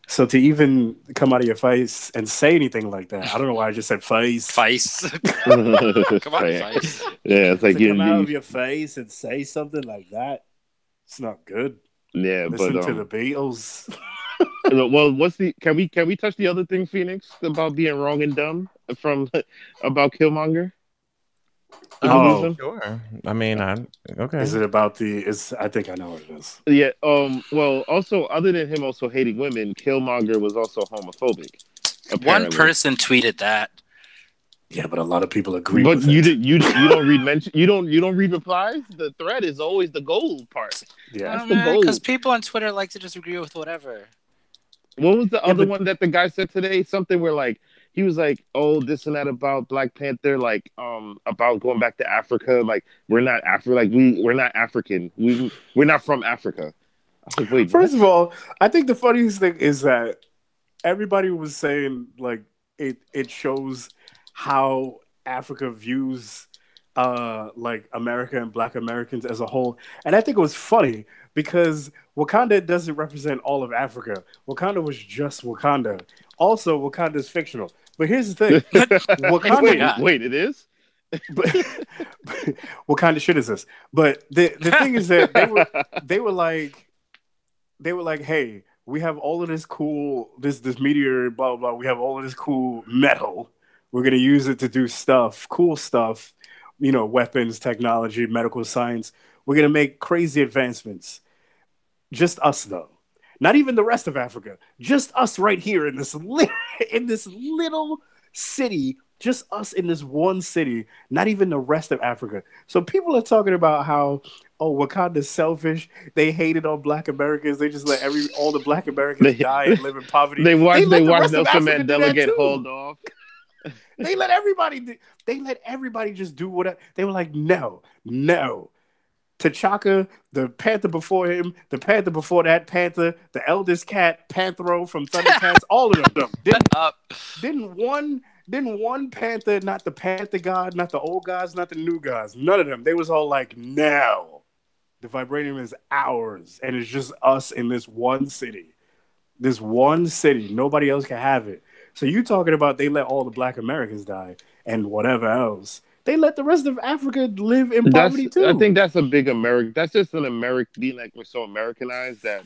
So to even come out of your face and say anything like that, I don't know why I just said face. Vice. Come on, Yeah, Vice. it's like To come out of your face and say something like that, it's not good. yeah, but Listen to the Beatles. well, what's the can we touch the other thing, Phoenix, about being wrong and dumb from about Killmonger? Did we lose Oh, him? Sure. I mean, okay. is it about the? Is I think I know what it is. Yeah. Well, also, other than him also hating women, Killmonger was also homophobic. One Apparently. person tweeted that. Yeah, but a lot of people agree But with you it. did you don't read mention you don't read replies. The thread is always the gold part. Yeah, That's Oh the man, because gold. people on Twitter like to just agree with whatever. What was the yeah, other but one that the guy said today? Something where like he was like, "Oh, this and that about Black Panther, like about going back to Africa. Like we're not Afro, like we're not African. We're not from Africa." I was like, "Wait, first what?" of all, I think the funniest thing is that everybody was saying like it shows how Africa views like America and Black Americans as a whole. And I think it was funny because Wakanda doesn't represent all of Africa. Wakanda was just Wakanda. Also, Wakanda is fictional. But here's the thing. I Wakanda wait, forgot. wait, it is. but, but what kind of shit is this? But the thing is that they were like hey, we have all of this cool this meteor, blah blah blah. We have all of this cool metal. We're gonna use it to do stuff, cool stuff, weapons, technology, medical science. We're gonna make crazy advancements. Just us though. Not even the rest of Africa. Just us right here in in this little city. Just us in this one city. Not even the rest of Africa. So people are talking about how Wakanda's selfish. They hated on Black Americans. They just let all the Black Americans they die and live in poverty. they They watched let the rest of Nelson Africa do Mandela that get too. hauled off. They let everybody. They let everybody just do whatever. They were like, no, no. T'Chaka, the Panther before him, the Panther before that Panther, the eldest cat, Panthro from Thundercats, all of them. Shut up. Didn't one Panther, not the Panther God, not the old guys, not the new guys, none of them. They was all like, now the vibranium is ours, and it's just us in this one city. This one city. Nobody else can have it. So you talking about they let all the Black Americans die and whatever else. They let the rest of Africa live in poverty I too. think that's a big American. That's just an American being like we're so Americanized that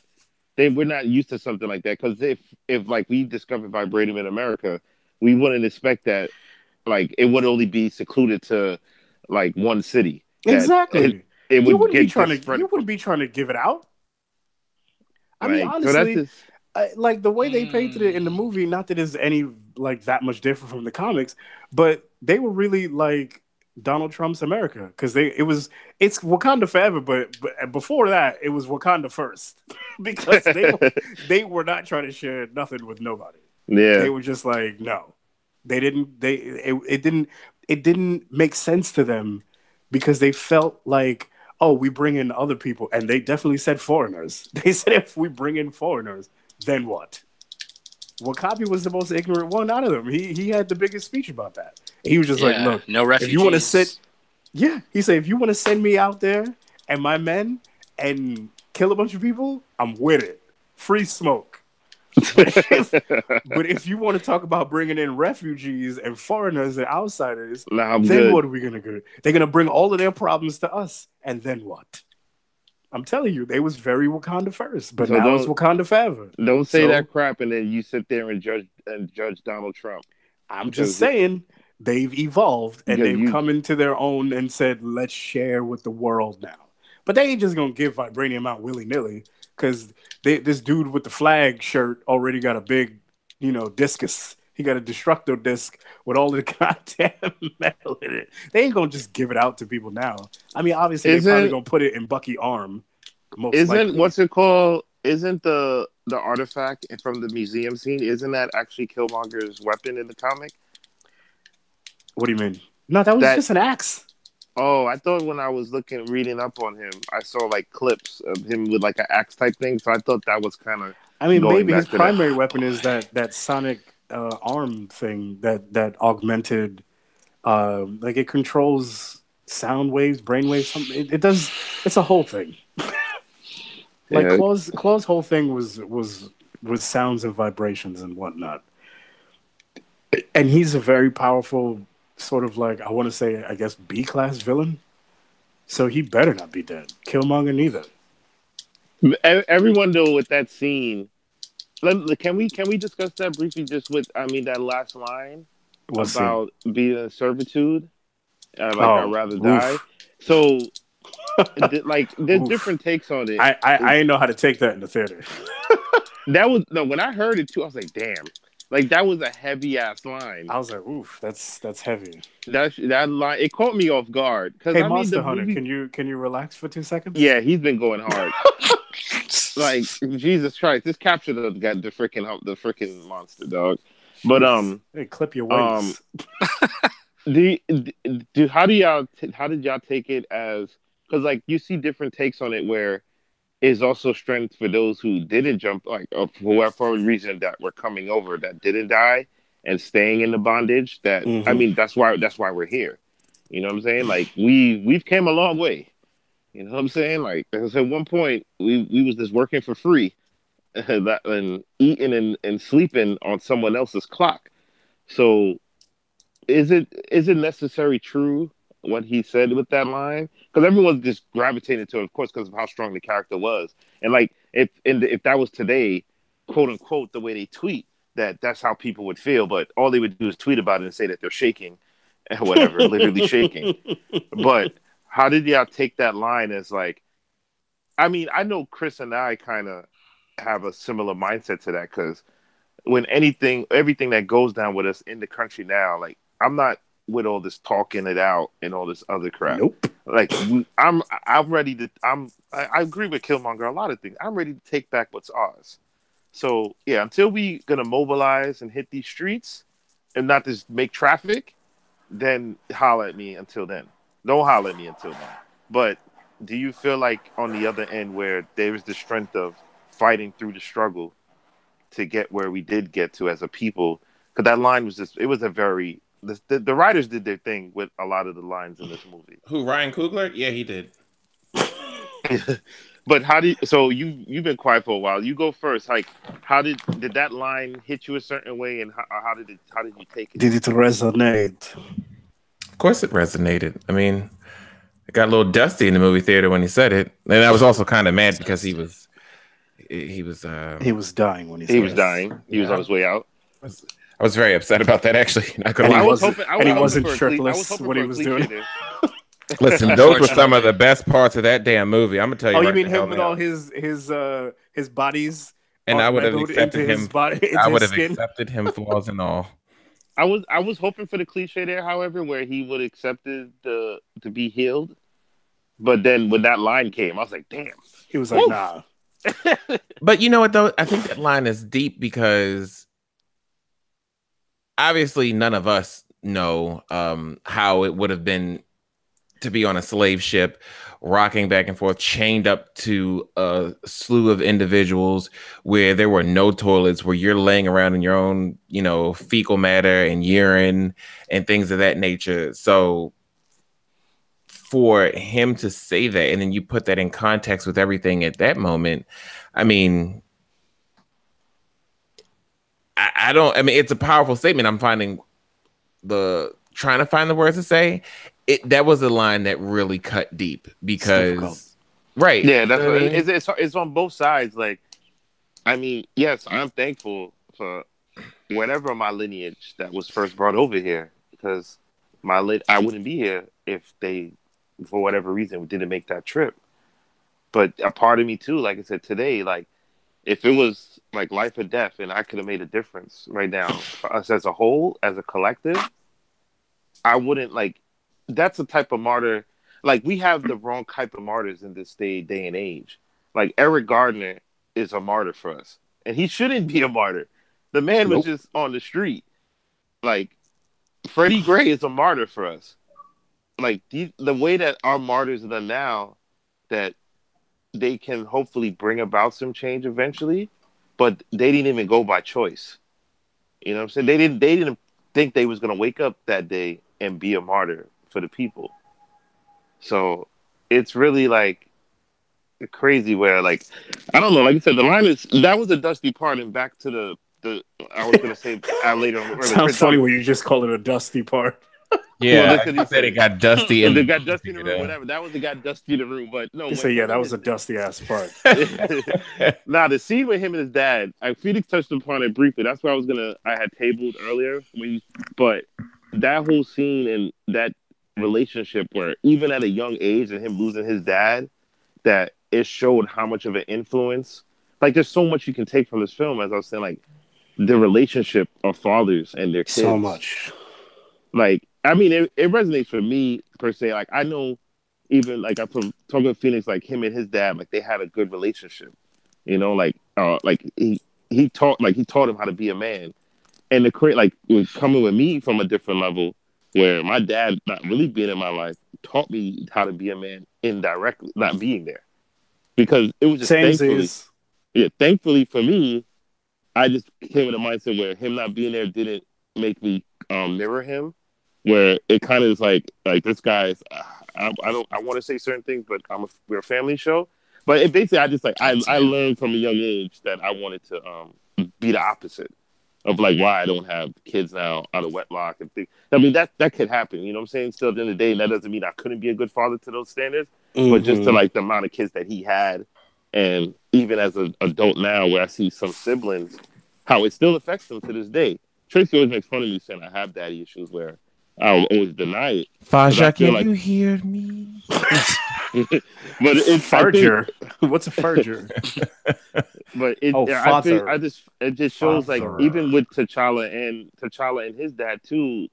we're not used to something like that. Because if like we discovered vibranium in America, we wouldn't expect that. Like it would only be secluded to like one city. That Exactly. it You would wouldn't be get trying just to. spread. You wouldn't be trying to give it out. I mean, Like so that's honestly, just like the way they painted it in the Mm. movie. Not that it's any like that much different from the comics, but they were really like Donald Trump's America because it's Wakanda forever, but before that it was Wakanda first because they were not trying to share nothing with nobody. They yeah. were just like no, they didn't. It didn't make sense to them because they felt like, oh, we bring in other people, and they definitely said foreigners. They said if we bring in foreigners, then what? Wakabi was the most ignorant one out of them. He had the biggest speech about that. He was just like, Yeah. look, No if you want to sit, refugees. yeah, he said if you want to send me out there and my men and kill a bunch of people, I'm with it. Free smoke. But if you want to talk about bringing in refugees and foreigners and outsiders, Nah, I'm then good. what are we gonna do? They're gonna bring all of their problems to us, and then what? I'm telling you, they was very Wakanda first, but So now it's Wakanda forever. don't say So that crap and then you sit there and judge Donald Trump I'm just because saying they've evolved and they've you come into their own and said, let's share with the world now. But they ain't just gonna give vibranium out willy nilly because this dude with the flag shirt already got a big, discus. He got a destructo disc with all the goddamn metal in it. They ain't gonna just give it out to people now. I mean, obviously they probably isn't gonna put it in Bucky arm, most isn't likely. what's it called? Isn't the artifact from the museum scene? Isn't that actually Killmonger's weapon in the comic? What do you mean? No, that was That just an axe. oh, I thought when I was reading up on him, I saw like clips of him with like an axe type thing. So I thought that was kind of I mean, going maybe his back to that. primary weapon is Boy. that sonic arm thing that augmented, like it controls sound waves, brain waves. Something it does. It's a whole thing. Like Yeah, Claw's whole thing was sounds and vibrations and whatnot. And he's a very powerful sort of like I want to say I guess B class villain. So he better not be dead. Killmonger neither. everyone though with that scene. Can we discuss that briefly? Just with that last line We'll see. about being in servitude. Like I'd Oh, rather die. oof, So like there's oof. different takes on it. I didn't know how to take that in the theater. That was no when I heard it too, I was like, damn, like that was a heavy ass line. I was like, oof, that's heavy. That line it caught me off guard because Hey, I mean the Monster Hunter, movie. can you relax for 2 seconds? Yeah, he's been going hard. Like Jesus Christ, just capture the freaking monster dog. But Jeez, hey, clip your um wings. do how did y'all take it as because like you see different takes on it where is also strength for those who didn't jump, like for whatever reason that were coming over that didn't die and staying in the bondage. That I Hmm. mean, that's why we're here. You know what I'm saying? Like we've came a long way. You know what I'm saying? Like because at one point we was just working for free, and eating and sleeping on someone else's clock. So is it necessary true what he said with that line? Because everyone's just gravitated to it, of course, because of how strong the character was. And like if that was today, quote unquote, the way they tweet, that's how people would feel. But all they would do is tweet about it and say that they're shaking and whatever, literally shaking. But how did y'all take that line as like? I mean, I know Chris and I kind of have a similar mindset to that because when everything that goes down with us in the country now, like I'm not with all this talking it out and all this other crap. Nope. Like I'm ready to. I agree with Killmonger a lot of things. I'm ready to take back what's ours. So yeah, until we gonna mobilize and hit these streets and not just make traffic, then holler at me until then. Don't holler at me until then. But do you feel like on the other end where there is the strength of fighting through the struggle to get where we did get to as a people? Because that line was just, it was a very, the writers did their thing with a lot of the lines in this movie. Who, Ryan Coogler? Yeah, he did. But so you've been quiet for a while. You go first. Like, did that line hit you a certain way, and how did you take it? Did it resonate? Of course it resonated. I mean, it got a little dusty in the movie theater when he said it. And I was also kind of mad because he was dying when he was dying. He was on his way out. I was very upset about that, actually. I was hoping, and he wasn't shirtless when he was doing it. Listen, those were some of the best parts of that damn movie. I'm gonna tell you. Oh, you mean him with all his bodies? And I would have accepted him. I would have skin? accepted him, flaws and all. I was hoping for the cliche there, however, where he would accepted to be healed. But then when that line came, I was like, damn. He was like, nah. But you know what, though? I think that line is deep because obviously none of us know how it would have been to be on a slave ship, rocking back and forth, chained up to a slew of individuals where there were no toilets, where you're laying around in your own, fecal matter and urine and things of that nature. So for him to say that, and then you put that in context with everything at that moment, I mean, it's a powerful statement. I'm trying to find the words to say. That was a line that really cut deep because, right? Yeah, that's what it's on both sides. Like, I mean, yes, I'm thankful for whatever my lineage that was first brought over here because I wouldn't be here if they, for whatever reason, didn't make that trip. But a part of me too, like I said today, like if it was like life or death, and I could have made a difference right now for us as a whole, as a collective, I wouldn't like. That's the type of martyr. Like we have the wrong type of martyrs in this day and age. Like Eric Gardner is a martyr for us, and he shouldn't be a martyr. The man was just on the street. Like Freddie Gray is a martyr for us. Like the way that our martyrs are done now, that they can hopefully bring about some change eventually, but they didn't even go by choice. You know what I'm saying? They didn't think they was gonna wake up that day and be a martyr for the people. So it's really like crazy where like I don't know, like I said, the line that was a dusty part, and back to the I was gonna say later on. Sounds funny when you just call it a dusty part. Yeah, I said it got dusty and it got dusty in the room, whatever. That was it got dusty in the room, but no. That was a dusty ass part. Now the scene with him and his dad, Felix touched upon it briefly. That's what I had tabled earlier but that whole scene and that relationship where even at a young age and him losing his dad, that it showed how much of an influence. Like there's so much you can take from this film, as I was saying, like the relationship of fathers and their kids. So much. Like, I mean, it resonates for me per se. Like I know even like I'm from talking with Phoenix, like him and his dad, like they had a good relationship. Like he taught him how to be a man. And coming with me from a different level, where my dad not really being in my life taught me how to be a man indirectly, not being there, because it was just thankfully for me, I just came with a mindset where him not being there didn't make me mirror him, where it kind of is like this guy's. I want to say certain things, but we're a family show. But it basically, I just I learned from a young age that I wanted to be the opposite. of like why I don't have kids now out of wedlock and things. I mean that could happen. You know what I'm saying? Still, at the end of the day, that doesn't mean I couldn't be a good father to those standards. But just to Mm-hmm. like the amount of kids that he had, and even as an adult now, where I see some siblings, how it still affects them to this day. Tracy always makes fun of me saying I have daddy issues, where I always deny it because I Fasha, feel can like. you hear me? But I think, Furger. What's a furger? but it, Oh, I think, father. it just shows like Father. even with T'Challa and his dad too,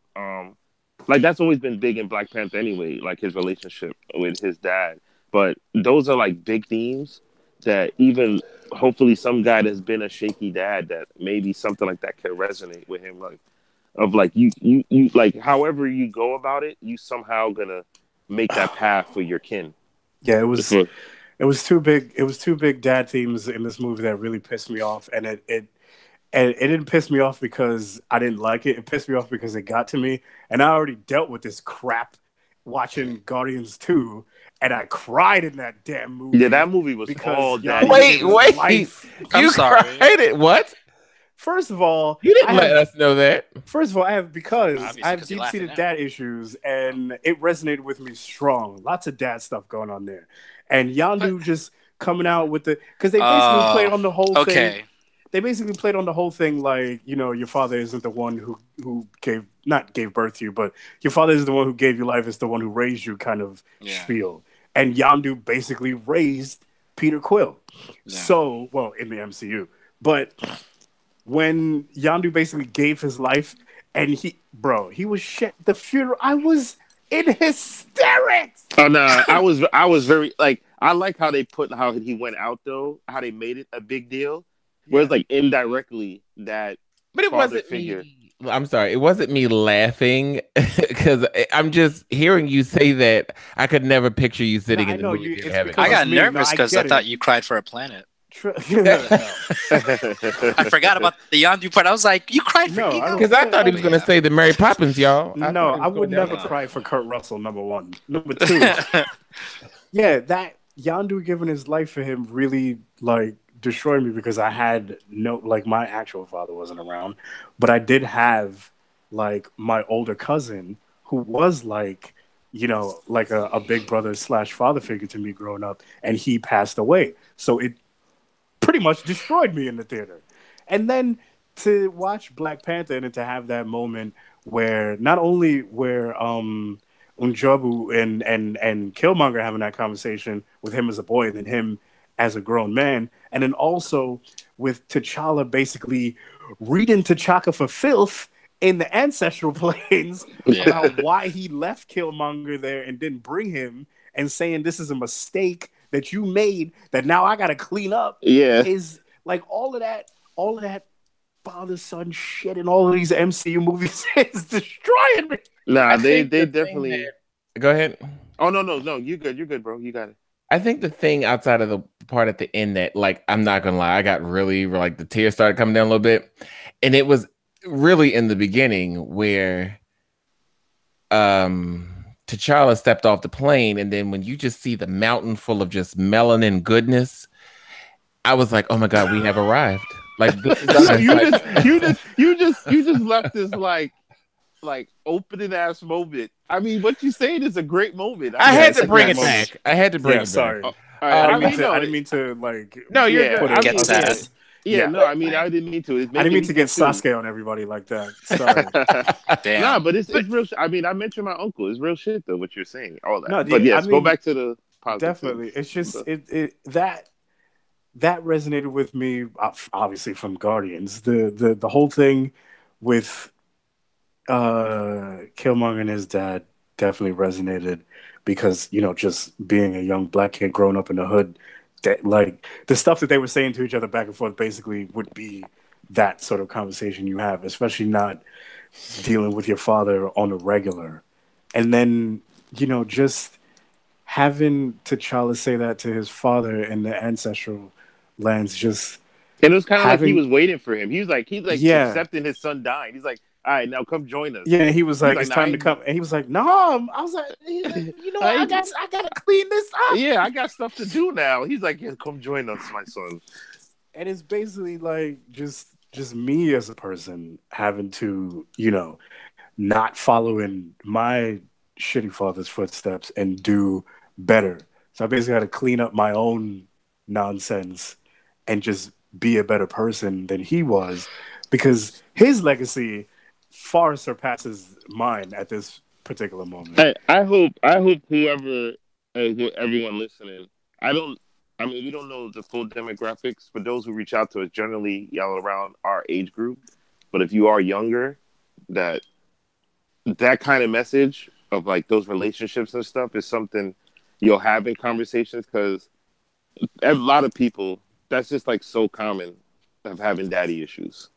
like that's always been big in Black Panther anyway, like his relationship with his dad. But those are like big themes that even hopefully some guy that's been a shaky dad, that maybe something like that could resonate with him, like of like you like however you go about it, you somehow gonna make that path for your kin. Yeah, For, it was too big. It was two big dad themes in this movie that really pissed me off, and it didn't piss me off because I didn't like it. It pissed me off because it got to me, and I already dealt with this crap watching Guardians 2, and I cried in that damn yeah, movie that movie was because all Yondu daddy gave Wait, issues. his wait. life. I'm You sorry. cried it. What? First of all, You I didn't let have us know that. First of all, I Obviously, have because you're deep laughing seated now. dad issues, and it resonated with me strong. Lots of dad stuff going on there, and But Yandu just coming out with the because they basically played on the whole thing. okay. They basically played on the whole thing like your father isn't the one who gave not gave birth to you, but your father is the one who gave you life. It's the one who raised you, kind of Yeah. spiel. And Yandu basically raised Peter Quill. Yeah. So well in the MCU, but when Yandu basically gave his life and he was shit the funeral. I was in hysterics. Oh no, I was very like I like how they put how he went out though, how they made it a big deal. Whereas Yeah. like indirectly that But it father wasn't figure. me. I'm sorry. It wasn't me laughing because I'm just hearing you say that. I could never picture you No, sitting I in the know movie you. theater It's having I because cried. it's got me. No, nervous I because I get thought it. you cried for a planet. No, I forgot about the Yondu part. I was like, you cried for no, I Ego? don't. Because I thought he was But going to yeah. say the Mary Poppins, y'all. I No, thought he I was would going down never that No. line. cry for Kurt Russell. Number one. Number two. Yeah, that Yandu giving his life for him really like destroyed me because I had no like my actual father wasn't around, but I did have like my older cousin who was like like a big brother slash father figure to me growing up, and he passed away. So it pretty much destroyed me in the theater. And then to watch Black Panther and then to have that moment where not only where Unjobu and Killmonger having that conversation with him as a boy and then him as a grown man, and then also with T'Challa basically reading T'Chaka for filth in the ancestral planes Yeah. about why he left Killmonger there and didn't bring him, and saying this is a mistake that you made that now I got to clean up, Yeah. is like all of that father son shit in all of these MCU movies is destroying me. Nah, I they think they the thing definitely. that. Go ahead. Oh no, you're good, bro. You got it. I think the thing outside of the part at the end that, like, I'm not gonna lie, I got really like the tears started coming down a little bit, and it was really in the beginning where T'Challa stepped off the plane, and then when you just see the mountain full of just melanin goodness, I was like, oh my god, we have arrived. Like this is us. You Like, just left this like opening ass moment. I mean, what you saying is a great moment. I I mean, Yeah, had it's to a it's bring great it yes. moment. back. I had to bring Yeah, it back. sorry. All right, I I didn't mean mean, to. no, I didn't mean to like. No, you're yeah, good. I Put Get mean, us yeah, sad. this. yeah, Yeah, no, I mean, I didn't mean to. It's I didn't making mean me to feel get too. Sasuke on everybody like that. Sorry. Nah, Damn. but it's But it's real. I mean, I mentioned my uncle. It's real shit though. What you're saying, all that. No, But yeah, I yes, go mean, back to the positive. definitely. It's just that resonated with me. Obviously from Guardians, the whole thing with Killmonger and his dad definitely resonated because just being a young black kid growing up in the hood, that like the stuff that they were saying to each other back and forth basically would be that sort of conversation you have, especially not dealing with your father on a regular. And then, just having T'Challa say that to his father in the ancestral lands, just And it was kind of like he having, was waiting for him. He's like yeah, accepting his son dying. He's like, all right, now come join us. yeah. He was He's like, like, it's nah, I time to ain't, come. And he was like, no. I was like, he's like, what? I I got to clean this up. yeah, I got stuff to do now. He's like, yeah, come join us, my son. And it's basically like just just me as a person having to, not follow in my shitty father's footsteps and do better. So I basically had to clean up my own nonsense and just be a better person than he was because his legacy far surpasses mine at this particular moment. I hope whoever, everyone listening, I don't. I mean, we don't know the full demographics, but those who reach out to us generally y'all around our age group. But if you are younger, that that kind of message of like those relationships and stuff is something you'll have in conversations because a lot of people that's just like so common of having daddy issues.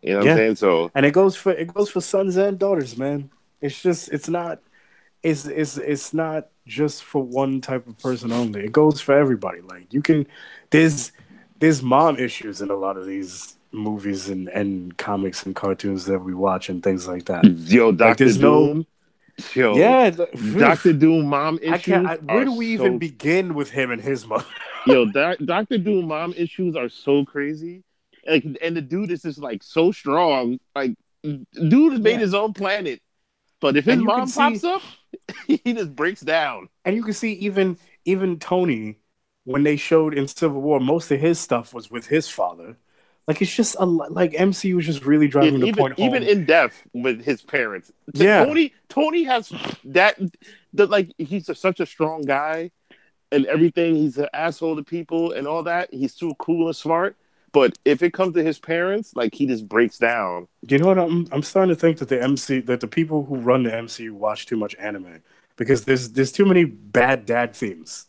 You know what I'm Yeah, saying? So and it goes for sons and daughters, man. It's not just for one type of person only. It goes for everybody. Like there's there's mom issues in a lot of these movies and comics and cartoons that we watch and things like that. yo, Like Doctor there's no Doom, yo, yeah. Doctor Doom mom I can't. issues Where are do we even so begin with him and his mother? Doctor Doom mom issues are so crazy. Like, and the dude is just like so strong. Like, dude has made Yeah, his own planet, but if his and you can mom pops see up, he just breaks down. and you can see even Tony when they showed in Civil War, most of his stuff was with his father. Like it's just like MCU was just really And driving the point even home. in death with his parents, Yeah, Tony has that. The, like he's such a strong guy and everything. He's an asshole to people and all that. He's too cool and smart. But if it comes to his parents, like he just breaks down. you know what? I'm starting to think that the people who run the MCU watch too much anime because there's too many bad dad themes,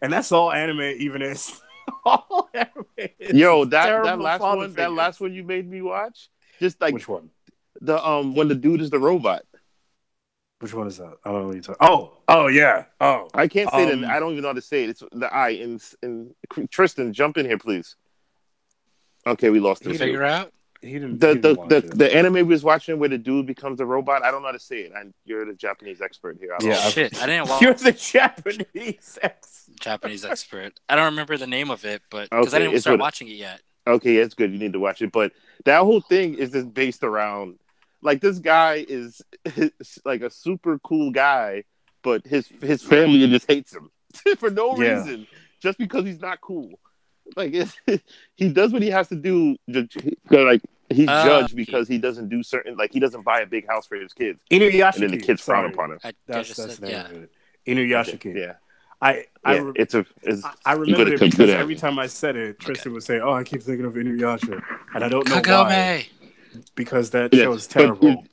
and that's all anime even is. All anime is Yo, that terrible last father one, that last figures. one you made me watch, just like Which one? the when the dude is the robot. Which one is that? I don't know what you're talking. Oh yeah. Oh, I can't say that. um, I don't even know how to say it. It's the I in Tristan. Jump in here, please. Okay, we lost he him didn't. too. Figure out. He didn't The watch it. the anime we was watching where the dude becomes a robot. I don't know how to say it. And you're the Japanese expert here. I don't Yeah, know. Shit, I didn't you're watch the Japanese ex. Japanese expert. I don't remember the name of it, but because I Okay, didn't it's start what. watching it yet. Okay, it's good. You need to watch it. But that whole thing is just based around like this guy is like a super cool guy, but his family just hates him for no Yeah, reason, just because he's not cool. Like he does what he has to do. Like he's judged Okay. because he doesn't do certain like he doesn't buy a big house for his kids, and then the Inuyashiki. kids frown Sorry, upon him. I that's just that's said the name yeah. of it. Okay, Inuyashiki. yeah, I I yeah. re- It's I remembered it good because every anime. time I said it, Okay. Tristan would say, "Oh, I keep thinking of Inuyasha," and I don't know why Kagome. because that show Yes, is terrible.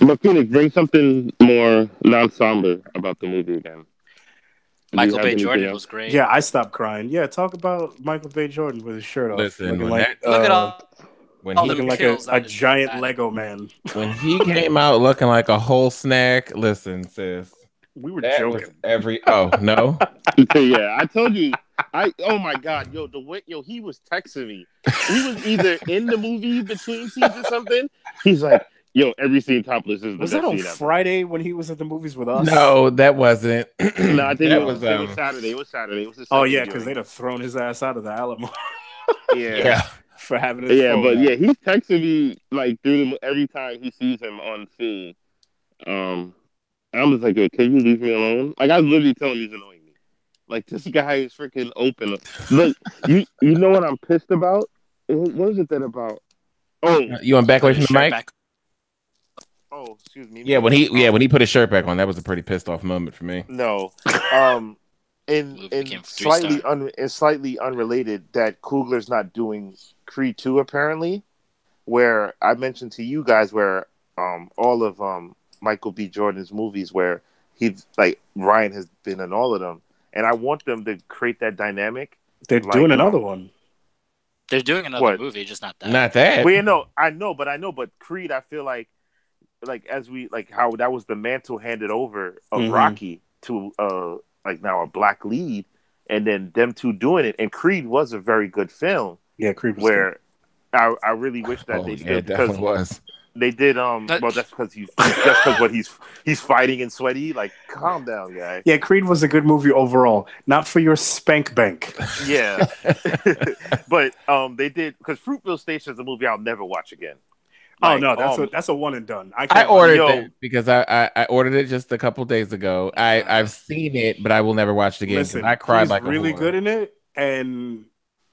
but Phoenix, bring something more non somber about the movie again. Do you Michael have Bay anything Jordan was else? great. Yeah, I stopped crying. Yeah, talk about Michael Bay Jordan with his shirt off, Listen, when that Look at when all he them looking like came kills a on his giant body. Lego man. when he came out looking like a whole snack, listen, sis, We were that was joking. every oh no. Yeah, I told you. Oh my god, yo, the way he was texting me. He was either in the movie between scenes or something. He's like, yo, every scene topless is the Was that best on scene ever. Friday when he was at the movies with us? No, that wasn't. No, I think That was it was Saturday. It was Saturday. It was the Oh second yeah, because viewing. they'd have thrown his ass out of the Alamo Yeah. yeah. for having his Yeah, phone but yeah, out. he's texting me like every time he sees him on scene. Um I'm just like, yo, can you leave me alone? Like I was literally telling him he's annoying me. Like this guy is freaking open. Look, you know what I'm pissed about? What is it that about? Oh, You want back Put away his from the shirt mic? back. excuse me. Yeah, when he put his shirt back on, that was a pretty pissed off moment for me. No. Um Movie became 3-star. in slightly unrelated that Coogler's not doing Creed 2 apparently, where I mentioned to you guys where all of Michael B. Jordan's movies where he like Ryan has been in all of them. And I want them to create that dynamic. They're doing Like another one. They're doing another what? movie, just not that. Not that. Well, you know, I know, but Creed, I feel like as we like how that was the mantle handed over of Mm-hmm. Rocky to like now a black lead, and then them two doing it. And Creed was a very good film Yeah, Creep was good. where I really wish that Oh they yeah, still it because definitely was. They did That- well that's because he's fighting and sweaty. Like, calm down, guy. Yeah, Creed was a good movie overall. Not for your spank bank. Yeah. But they did, because Fruitville Station is a movie I'll never watch again. Oh Like, no, that's a one and done. I can't ordered Yo. it because I ordered it just a couple days ago. I've seen it, but I will never watch it again because Listen, I cried he's like a really whore. good in it, and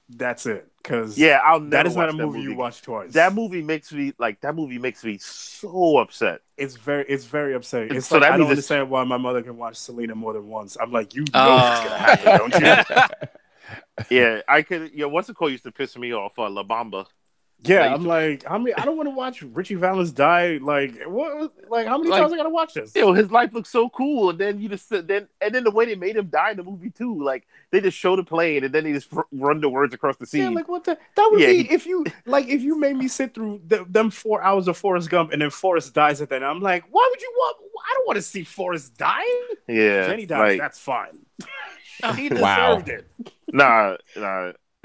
that's it. Because Yeah, I'll never that is not watch a that movie you watch twice. That movie makes me so upset. It's very upsetting. It's So like that I means don't it's- understand why my mother can watch Selena more than once. I'm like, you know what's gonna happen, don't you? Yeah, I could. What's the call used to piss me off? La Bamba. Yeah, Like- I'm like, how many? I don't want to watch Richie Valens die. Like, what? Like, how many Like, times I gotta watch this? His life looks so cool, and then you just then the way they made him die in the movie too. Like, they just show the plane, and then they just run the words across the scene. Yeah, like what the? That would Yeah, be if you made me sit through them 4 hours of Forrest Gump, and then Forrest dies at the end. I'm like, why would you want? I don't want to see Forrest die. Yeah, Jenny dies. like, That's fine. He deserved Wow. it. nah.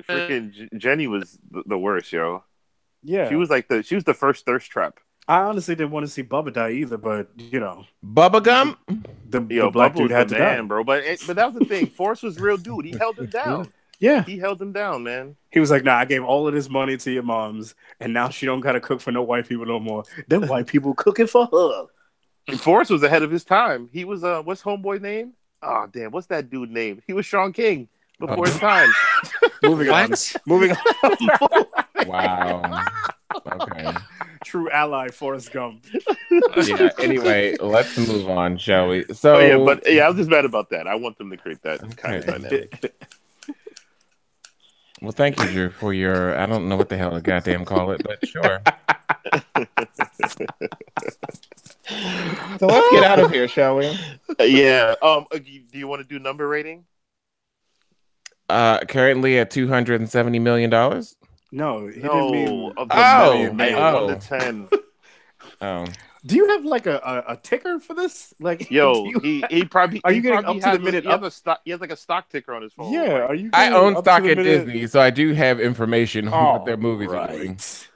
Freaking Jenny was the worst, yo. Yeah, She was the first thirst trap. I honestly didn't want to see Bubba die either, but Bubblegum? the Yo, black Bubba dude was had the to die. man, bro. But that was the thing. Forrest was a real dude. He held him down. Yeah, He held him down, man. he was like, "Nah, I gave all of this money to your moms, and now she don't gotta cook for no white people no more. Them white people cooking for her." And Forrest was ahead of his time. He was what's homeboy name? Oh damn, what's that dude name? He was Sean King before his time. Moving on. What? Moving on. Wow. Okay. True ally, Forrest Gump. Yeah. Anyway, let's move on, shall we? So Oh yeah, but I was just mad about that. I want them to create that kind of Okay. dynamic. well, thank you, Drew, for your I don't know what the hell to goddamn call it, but sure. So let's get out of here, shall we? Yeah. Do you want to do number rating? Currently at $270 million. No, he didn't No, mean. of the Oh, million, man, oh. 1 to 10. Oh. Do you have like a ticker for this? Like, Yo, do you he probably Are you he getting probably up to the has minute he has a stock. He has like a stock ticker on his phone. yeah, Like, are you? I getting own up stock to the at minute? Disney, so I do have information on what their movies are doing. right.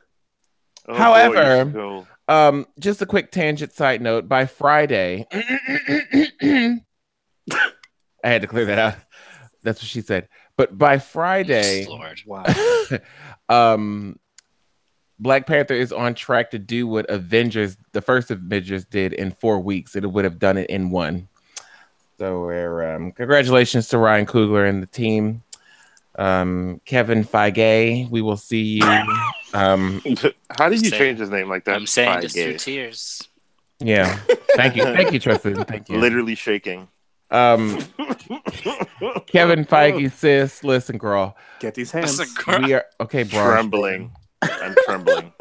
oh, However, boy, you should go. Just a quick tangent side note. By Friday, I had to clear that out. That's what she said. But by Friday, Lord. Wow. Black Panther is on track to do what the first Avengers did in 4 weeks. It would have done it in one. So we're congratulations to Ryan Coogler and the team. Kevin Feige, we will see you. How did you Say- change his name like that? I'm saying Feige. this through tears. Yeah. Thank you, Tristan. Thank you. Literally shaking. Kevin Feige says, listen, girl. Get these hands. We are okay, bro. Trembling. I'm trembling.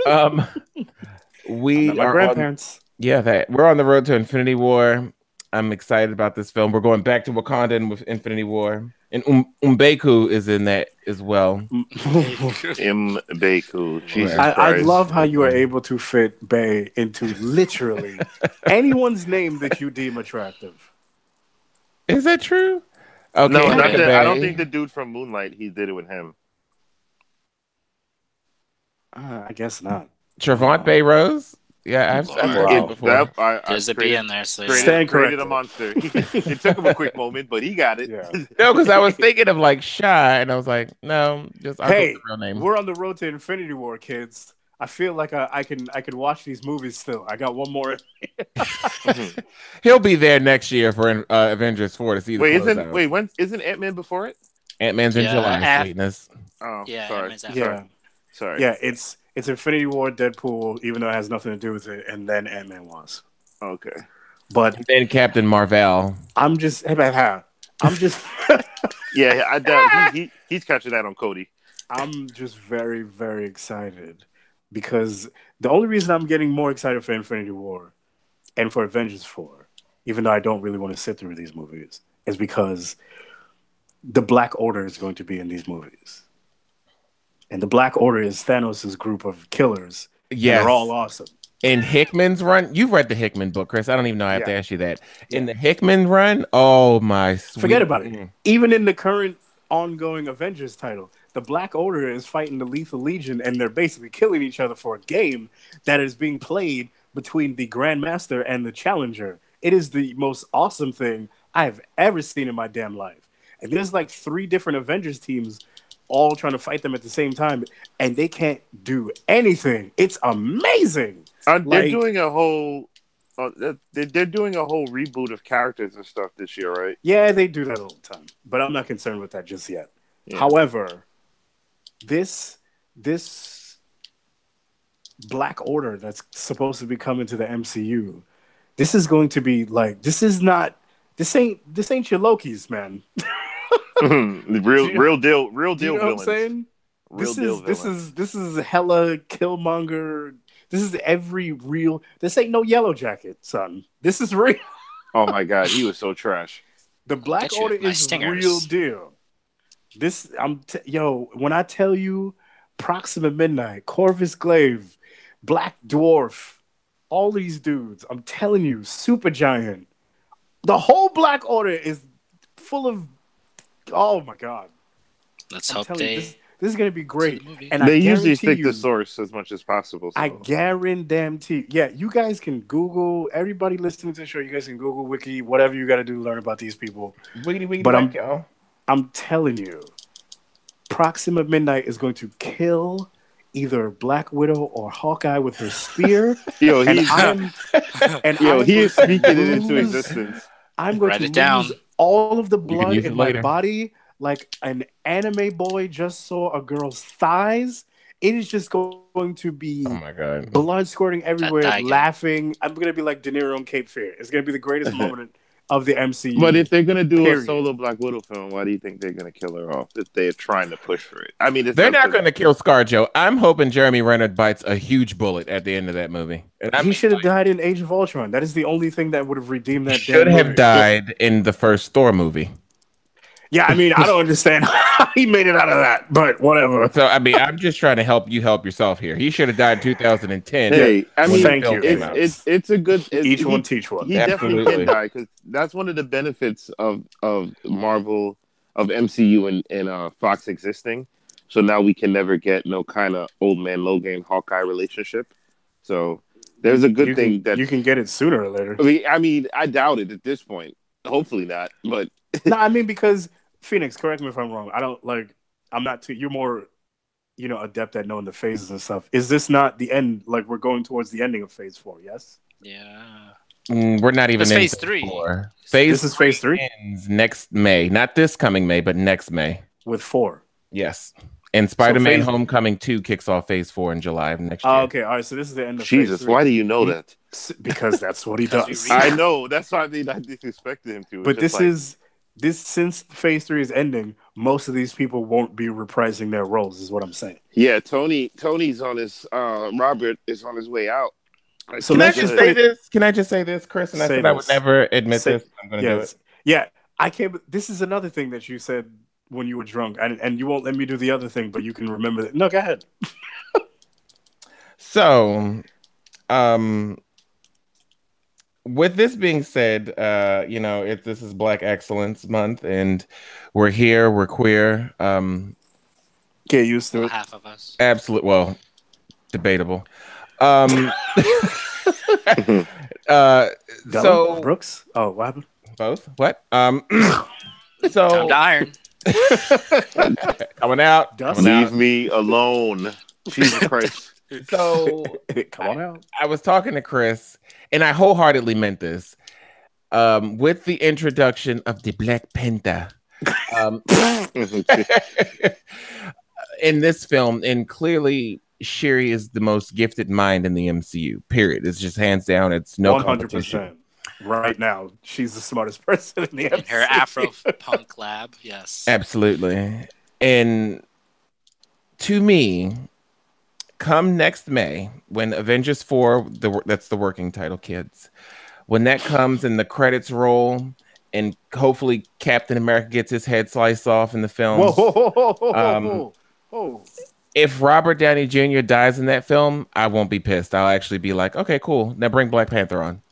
We Not my are grandparents. we're on the road to Infinity War. I'm excited about this film. We're going back to Wakanda with Infinity War, and Umbeku is in that as well. Mbeku. Jesus I Christ. love how you are able to fit Bay into literally anyone's name that you deem attractive. Is that true? Okay, No, Michael I don't Bay. think the dude from Moonlight, he did it with him. I guess not. Trevant Bay Rose. Yeah, I've Lord. heard Wow. it before. There's a B in there, so Stand created corrected. a monster. It took him a quick moment, but he got it. Yeah. No, because I was thinking of like Shy, and I was like, no, just I'll go Hey, with the real name. we're on the road to Infinity War, kids. I feel like I can watch these movies still. I got one more. He'll be there next year for Avengers 4 to see the When isn't Ant-Man before it? Ant-Man's in Yeah, July, sweetness. Oh, yeah, sorry. Ant-Man's after. Yeah, Sorry. yeah. It's Infinity War, Deadpool, even though it has nothing to do with it, and then Ant-Man was. Okay. But And then Captain Marvel. I'm just Yeah, I doubt he's catching that on Cody. I'm just very, very excited because the only reason I'm getting more excited for Infinity War and for Avengers 4, even though I don't really want to sit through these movies, is because the Black Order is going to be in these movies. And the Black Order is Thanos' group of killers. Yes. They're all awesome. In Hickman's run, you've read the Hickman book, Chris. I don't even know I have to Yeah. ask you that. In the Hickman run, oh my sweet. Forget about it. Even in the current ongoing Avengers title, The Black Order is fighting the Lethal Legion, and they're basically killing each other for a game that is being played between the Grandmaster and the Challenger. It is the most awesome thing I have ever seen in my damn life. And there's like 3 different Avengers teams all trying to fight them at the same time, and they can't do anything. It's amazing. They're doing a whole. They're doing a whole reboot of characters and stuff this year, right? Yeah, they do that all the time, but I'm not concerned with that just yet. Yeah. However, this Black Order that's supposed to be coming to the MCU, this is going to be like this ain't your Loki's, man. real deal you know villains. What I'm saying? This is hella Killmonger. This is every real. This ain't no Yellow Jacket, son. This is real. Oh my god, he was so trash. The Black Order is real deal. This when I tell you, Proxima Midnight, Corvus Glaive, Black Dwarf, all these dudes, I'm telling you, Supergiant, the whole Black Order is full of. Oh my god! Let's hope this is going to be great. And they usually stick to source as much as possible. So. I guarantee. Yeah, you guys can Google. Everybody listening to the show, you guys can Google, Wiki, whatever you got to do to learn about these people. But I'm telling you, Proxima Midnight is going to kill either Black Widow or Hawkeye with her spear. He is speaking it into existence. I'm going to lose all of the blood in my body like an anime boy just saw a girl's thighs. It is just going to be blood squirting everywhere, laughing. I'm going to be like De Niro in Cape Fear. It's going to be the greatest moment of the MCU. But if they're going to do a solo Black Widow film, why do you think they're going to kill her off if they're trying to push for it? I mean, they're not going to kill ScarJo. I'm hoping Jeremy Renner bites a huge bullet at the end of that movie. And he should have died in Age of Ultron. That is the only thing that would have redeemed that. Should have died in the first Thor movie. Yeah, I mean, I don't understand how he made it out of that, but whatever. So, I mean, I'm just trying to help yourself here. He should have died in 2010. Hey, I mean, thank you. It's a good... Each one teach one. He definitely can die, because that's one of the benefits of Marvel, of MCU and Fox existing. So now we can never get no kind of old man Logan Hawkeye relationship. So there's a good thing that... You can get it sooner or later. I mean, I doubt it at this point. Hopefully not, but... No, I mean, because... Phoenix, correct me if I'm wrong. I'm not too. You're more, adept at knowing the phases and stuff. Is this not the end? Like we're going towards the ending of Phase 4? Yes. Yeah. We're not even in Phase 3. This is Phase 3. Ends next May, not this coming May, but next May with 4. Yes. And Spider-Man Homecoming 2 kicks off Phase 4 in July of next year. Oh, okay. All right. So this is the end of Jesus, Phase 3. why do you know that? Because that's what he does. I know. That's why I disrespected him to. But since Phase 3 is ending, most of these people won't be reprising their roles, is what I'm saying. Yeah, Tony's on his Robert is on his way out. So Can I just say this, Chris? And I said I would never admit this. I'm going to do it. Yeah, I can't. This is another thing that you said when you were drunk, and you won't let me do the other thing, but you can remember that. No, go ahead. So, with this being said, this is Black Excellence Month, and we're here, we're queer. Get used to it. Half of us. Absolutely. Well, debatable. So Brooks. Oh, what happened? Both. What? So Time to iron. Coming out. Leave me alone. Jesus Christ. So come on out. I was talking to Chris, and I wholeheartedly meant this. With the introduction of the Black Panther in this film, and clearly Shuri is the most gifted mind in the MCU. Period. It's just hands down. It's no 100%. Right now, she's the smartest person in the MCU. In her Afro punk lab, yes, absolutely. And to me, come next May, when Avengers 4, that's the working title, kids, when that comes and the credits roll, and hopefully Captain America gets his head sliced off in the film. Whoa. If Robert Downey Jr. dies in that film, I won't be pissed. I'll actually be like, okay, cool. Now bring Black Panther on.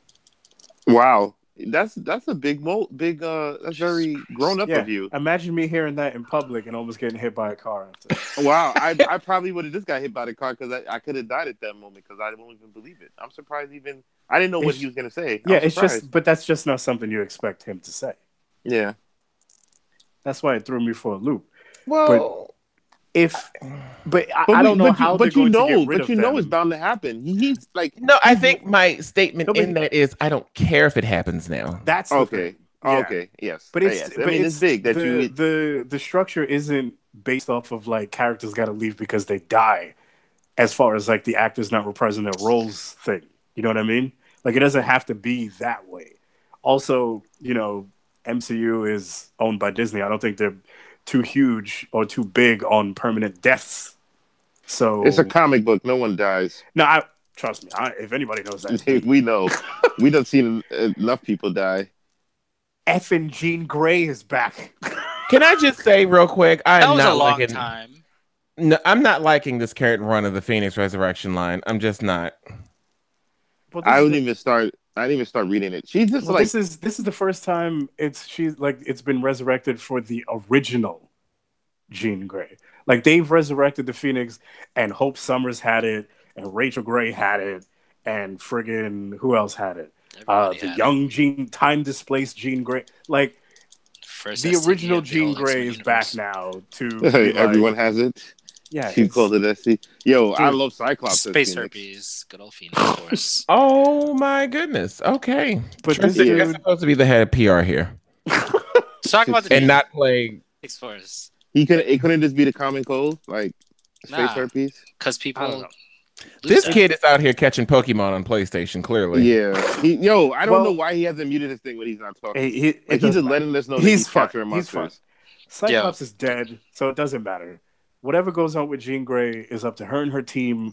Wow. that's a big that's Jesus very grown up Christ. of Yeah, you. imagine me hearing that in public and almost getting hit by a car after. Wow, I probably would have just got hit by the car because I could have died at that moment because I won't even believe it. I'm surprised even I didn't know what he It's, was gonna say. yeah, I'm it's surprised. just, but that's just not something you expect him to say. Yeah. That's why it threw me for a loop. But Well, if, but But I we don't know how they're going to get rid but of you know it's them. bound to happen. He's like no, I he's think my statement No, in that is I don't care if it happens now. that's the thing. okay. Yeah, Okay, yes. but Yes. I mean it's it's big that you the structure isn't based off of like characters got to leave because they die. As far as like the actors not reprising their roles thing, you know what I mean? Like it doesn't have to be that way. Also, MCU is owned by Disney. I don't think they're too huge or too big on permanent deaths. it's a So comic book. No one dies. no, trust me. If anybody knows that, it's me. We know. We done seen enough people die. Effing Jean Grey is back. Can I just say real quick, I That am was a not long liking. time. No, I'm not liking this current run of the Phoenix Resurrection line. I'm just not. Well, I wouldn't even start. I didn't even start reading it. She's just like this is the first time it's been resurrected for the original Jean Grey. Like they've resurrected the Phoenix, and Hope Summers had it, and Rachel Grey had it, and friggin' who else had it? Everybody The had young Jean, time displaced Jean Grey. Like First the STD original of the Jean whole Grey X-Men is back universe. now to be everyone like, has it. yeah, She calls it SC. Yo, I love Cyclops as Space Phoenix. herpes, good old Phoenix, of course. Oh my goodness. Okay. But Tristan, this you're dude, supposed to be the head of PR here Let's talk about the and new not play. Phoenix Force. It couldn't just be the common cold like space Nah. herpes. Because I don't people know. lose This that. kid is out here catching Pokemon on PlayStation, clearly. Yeah, I don't know Well, why he hasn't muted his thing when he's not talking. it Like he's doesn't just matter. letting us know that he's fine. capturing He's fine. monsters. Cyclops is dead, so it doesn't matter. Whatever goes on with Jean Grey is up to her and her team.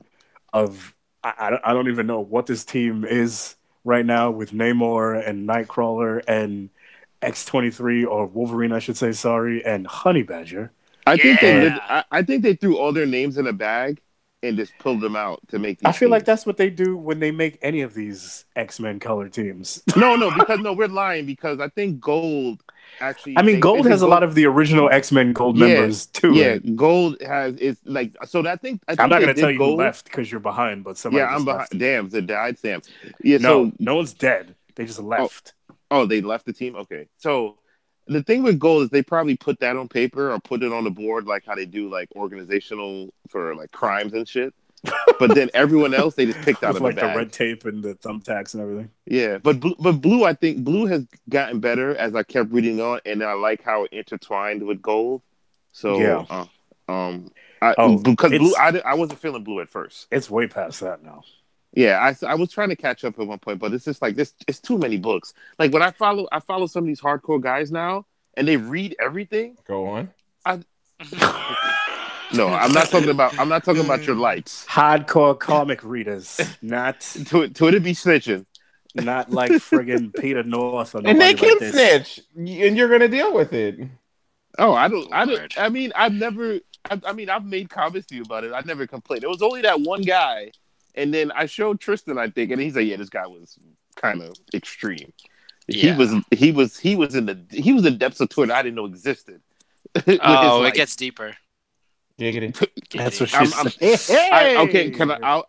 I don't even know what this team is right now with Namor and Nightcrawler and X-23 or Wolverine, I should say. Sorry, and Honey Badger. I think they threw all their names in a bag and just pulled them out to make these I feel like teams. that's what they do when they make any of these X-Men color teams. No, we're lying because I think Gold actually. I mean, Gold isn't has a lot of the original X-Men Gold members too. Yeah, Right? Gold has it's like so. I think I'm not they going to tell you who Gold. left because you're behind, but somebody Yeah, I'm just behind. left. Damn, they died, Sam. Yeah, No, so no one's dead. They just left. oh, they left the team. Okay, so the thing with Gold is they probably put that on paper or put it on the board like how they do like organizational for like crimes and shit. But then everyone else they just picked out With of like the the bag. red tape and the thumbtacks and everything. Yeah, but Blue, I think Blue has gotten better as I kept reading on, and I like how it intertwined with Gold. So, Yeah. because Blue, I wasn't feeling Blue at first. It's way past that now. Yeah, I was trying to catch up at one point, but it's just like this. It's too many books. Like when I follow some of these hardcore guys now, and they read everything. Go on. No, I'm not talking about your lights. Hardcore comic readers, not Twitter be snitching. not like friggin' Peter North or And they nobody can like this. snitch, and you're gonna deal with it. Oh, I don't. Lord. I mean, I've never. I mean, I've made comments to you about it. I never complained. It was only that one guy, and then I showed Tristan, I think, and he's like, "Yeah, this guy was kind of extreme. Yeah. He was in the depths of Twitter I didn't know existed." Oh, it gets deeper. Giggity. That's what I'm, she said. okay,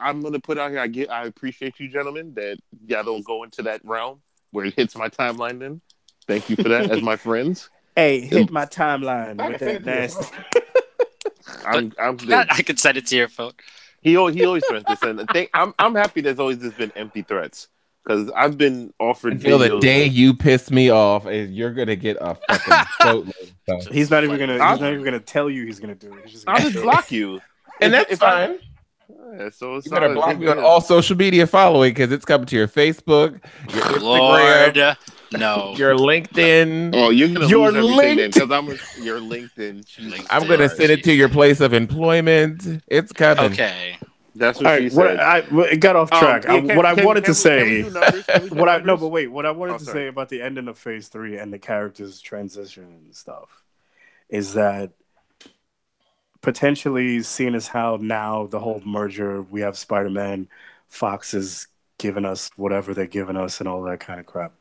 I'm gonna put out here. I appreciate you, gentlemen, that y'all don't go into that realm where it hits my timeline. Then, thank you for that, as my friends. Hey, hit my timeline I with can that send it to nasty. I'm good. I could send it to your phone. He always tries to send. I'm happy. There's always just been empty threats because I've been offered Until the videos. day you piss me off, you're gonna get a fucking boatload of stuff. He's not even gonna. I'll- He's not even gonna tell you he's gonna do it. He's just I'll gonna just do it. block you, And that's fine. Yeah, so it's You not better a block big me on deal. all social media following because it's coming to your Facebook, your Instagram, Lord, no. your LinkedIn. Oh, you're gonna You're lose everything then linked. because your LinkedIn. Jesus I'm gonna Christ. send it to your place of employment. It's coming. Okay. That's what All she right, said. it got off track. What I wanted to say. Can we do numbers? But wait, what I wanted Oh, to sorry. say about the ending of Phase 3 and the characters' transition and stuff is that potentially seeing as how now the whole merger, we have Spider-Man, Fox is giving us whatever they're giving us and all that kind of crap.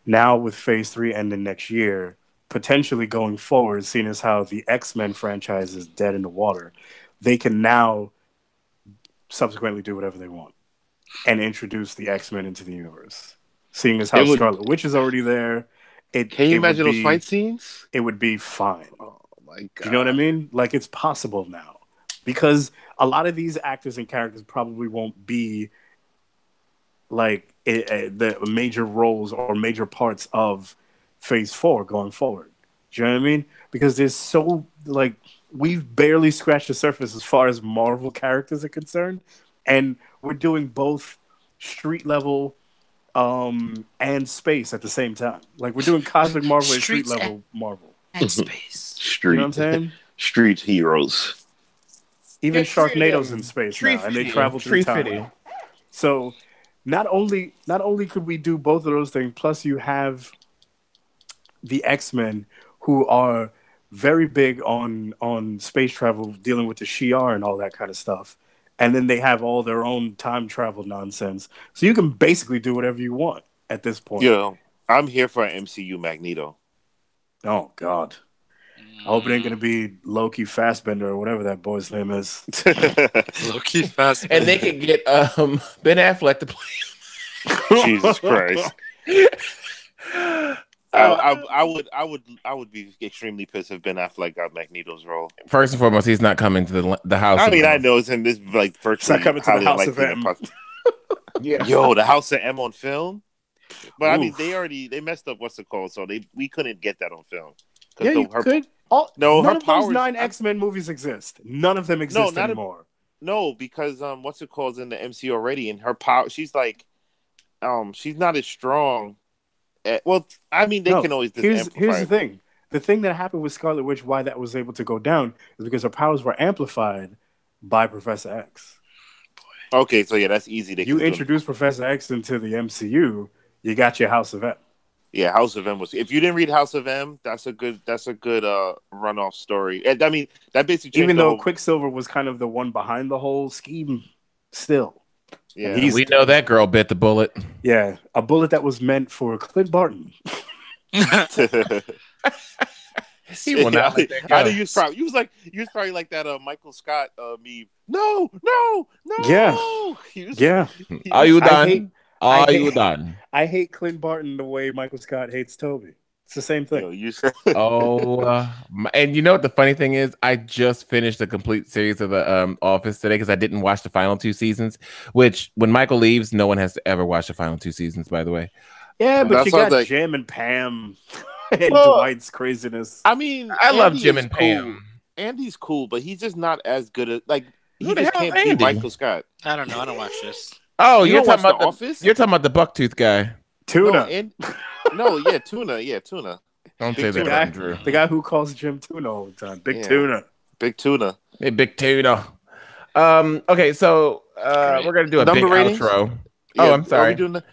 Now with Phase 3 ending next year, potentially going forward, seeing as how the X-Men franchise is dead in the water, they can now subsequently do whatever they want and introduce the X-Men into the universe. Seeing as It how would. Scarlet Witch is already there, Can you imagine those fight scenes? it would be fine. Oh my Do you know what I god. mean? Like it's possible now. Because a lot of these actors and characters probably won't be like the major roles or major parts of Phase 4 going forward. Do you know what I mean? Because there's so like we've barely scratched the surface as far as Marvel characters are concerned, and we're doing both street level and space at the same time. Like we're doing cosmic Marvel and street Streets level Marvel. and space. You know what Street I'm saying? street heroes. Even Get treated Sharknado's in in space Tree now, and they Fitty. travel through Tree time. Fitty. So not only could we do both of those things, plus you have the X-Men who are very big on space travel, dealing with the Shi'ar and all that kind of stuff. And then they have all their own time travel nonsense. So you can basically do whatever you want at this point. Yo, I'm here for an MCU Magneto. Oh God. I hope it ain't gonna be Loki Fastbender or whatever that boy's name is. Low-key fast. And they could get Ben Affleck to play. Jesus Christ. I would be extremely pissed if Ben Affleck got Magneto's role. First and foremost, he's not coming to the house. I mean, I of- know it's in this like virtually not coming to the highly House of unlikely M. Yeah. Yo, the House of M on film. But I mean, Oof. they messed up what's it called, so we couldn't get that on film. Yeah, you could. No, none her of those powers- 9 X-Men movies exist. None of them exist not a- anymore. No, because what's it called in the MCU already, and her power, she's like, she's not as strong. Well, I mean, they No, can always just here's amplify the it. thing. The thing that happened with Scarlet Witch, why that was able to go down, is because her powers were amplified by Professor X. Okay, so yeah, that's easy. You introduce Professor X into the MCU, you got your House of M. Yeah, House of M was. If you didn't read House of M, that's a good runoff story. And I mean, that basically changed Even the though whole, Quicksilver was kind of the one behind the whole scheme, still. yeah. he's- We know that girl bit the bullet. Yeah, a bullet that was meant for Clint Barton. He will not let that go. I know you was probably like that Michael Scott meme. No. Yeah. He was- Yeah. he Are was- you I done? hate- Are I you hate- done? I hate Clint Barton the way Michael Scott hates Toby. It's the same thing. Yo, you said Oh, and you know what the funny thing is? I just finished the complete series of the Office today because I didn't watch the final 2 seasons. Which, when Michael leaves, no one has to ever watch the final 2 seasons. By the way, Yeah, but That's you why got like- Jim and Pam and Well, Dwight's craziness. I mean, I love Andy Jim is and cool. Pam. Andy's cool, but he's just not as good as like he Who the just hell is can't be Andy? Michael Scott. I don't know. I don't watch this. Oh, You you're don't talking watch about The the Office? You're talking about the bucktooth guy. Tuna. Yeah, tuna. Don't Big say tuna. that, Drew. The guy who calls Jim Tuna all the time. Big Yeah. Tuna. Big tuna. Hey, big tuna. Okay, so we're gonna do a Number big ratings? outro. Yeah, Oh, I'm Are we sorry. doing the,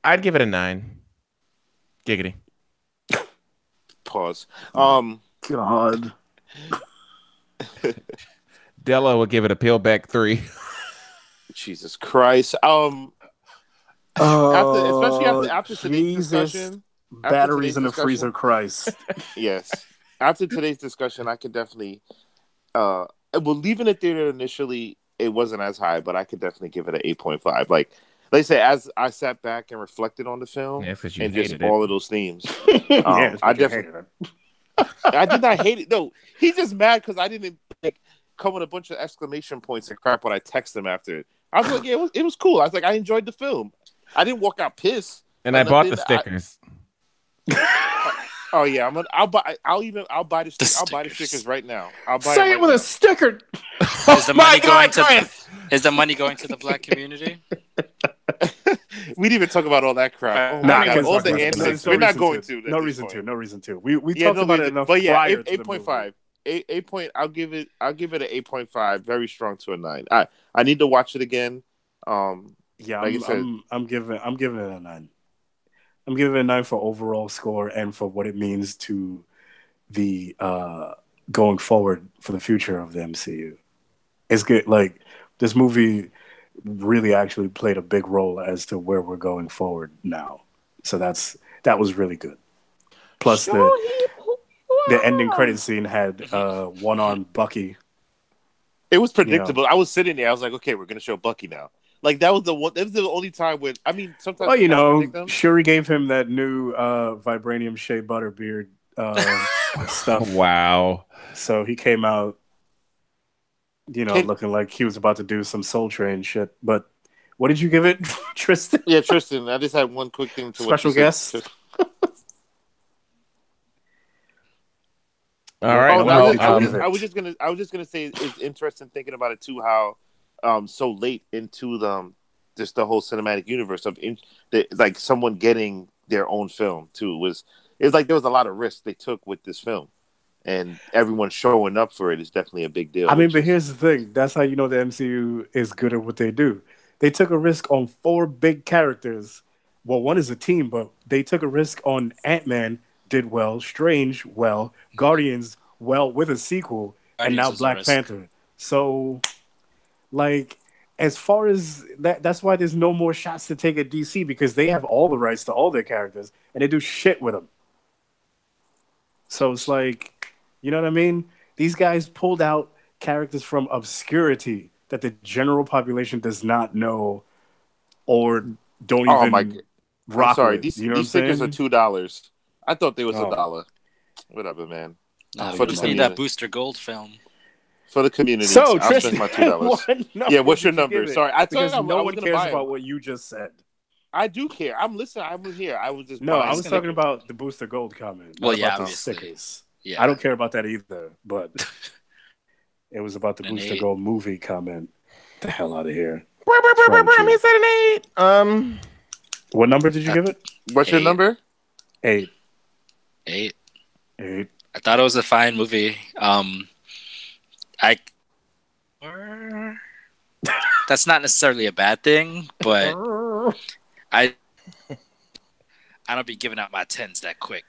I'd give it a 9. Giggity. pause. God. Della would give it a peel back 3. Jesus Christ. After today's Jesus. discussion, Batteries in the discussion- freezer, Christ. yes. After today's discussion, I could definitely well, leaving it there initially, it wasn't as high, but I could definitely give it an 8.5. Like I say, as I sat back and reflected on the film Yeah, because you and just hated it. all of those themes, Yeah, I definitely, I did not hate it. No, he's just mad because I didn't like come with a bunch of exclamation points and crap when I text him after it. I was like, yeah, it was cool. I was like, I enjoyed the film. I didn't walk out pissed. And I Or bought the nothing. stickers. Oh yeah, I'll buy the stickers. stickers right now. I'll buy Say it it right with now. a sticker. Is the money going to Chris! Is the money going to the black community? We didn't even talk about all that crap. Oh Nah, my God. because All the there's antics. no We're not reason going to. to. No at this reason point. to. No reason to. We Yeah, talked no about it reason. enough But yeah, prior to the 8.5. movie. 8 I'll give it an 8.5. Very strong to a 9. I need to watch it again. Yeah, Like you said. I'm giving it a 9. I'm giving it a 9 for overall score and for what it means to the going forward for the future of the MCU. It's good. Like this movie really actually played a big role as to where we're going forward now. So that's That was really good. Plus the ending credit scene had one-armed Bucky. It was predictable. I was sitting there. I was like, okay, we're gonna show Bucky now. Like that was the one. That was the only time when sometimes. Well, Shuri gave him that new vibranium shea butterbeard stuff. Wow. So he came out, looking like he was about to do some Soul Train shit. But what did you give it, Tristan? Yeah, Tristan. I just had one quick thing to special guest. All right. I was just gonna say it's interesting thinking about it too. How so late into just the whole cinematic universe of like someone getting their own film too it's like there was a lot of risk they took with this film, and everyone showing up for it is definitely a big deal. I mean, but here's the thing: that's how you know the MCU is good at what they do. They took a risk on 4 big characters. Well, one is a team, but they took a risk on Ant-Man. Did well, Strange well, Guardians well with a sequel, and now Black Panther. So, like, as far as that's why there's no more shots to take at DC, because they have all the rights to all their characters and they do shit with them. So it's like, you know what I mean? These guys pulled out characters from obscurity that the general population does not know or don't even rock with. These these stickers are $2. I thought they was $1. Whatever, man. No, you just need that Booster Gold film. For the community. So, I'll spend my $2. Yeah, what's your number? Sorry, I thought no one cares about what you just said. I do care. I'm listening. I was here. I was just I was talking about the Booster Gold comment. Well, yeah, about the stickers. Yeah, I don't care about that either. But it was about the Booster Gold movie comment. Get the hell out of here. He said an 8. What number did you give it? What's your number? 8. 8. 8. I thought it was a fine movie. That's not necessarily a bad thing, but I don't be giving out my 10s that quick.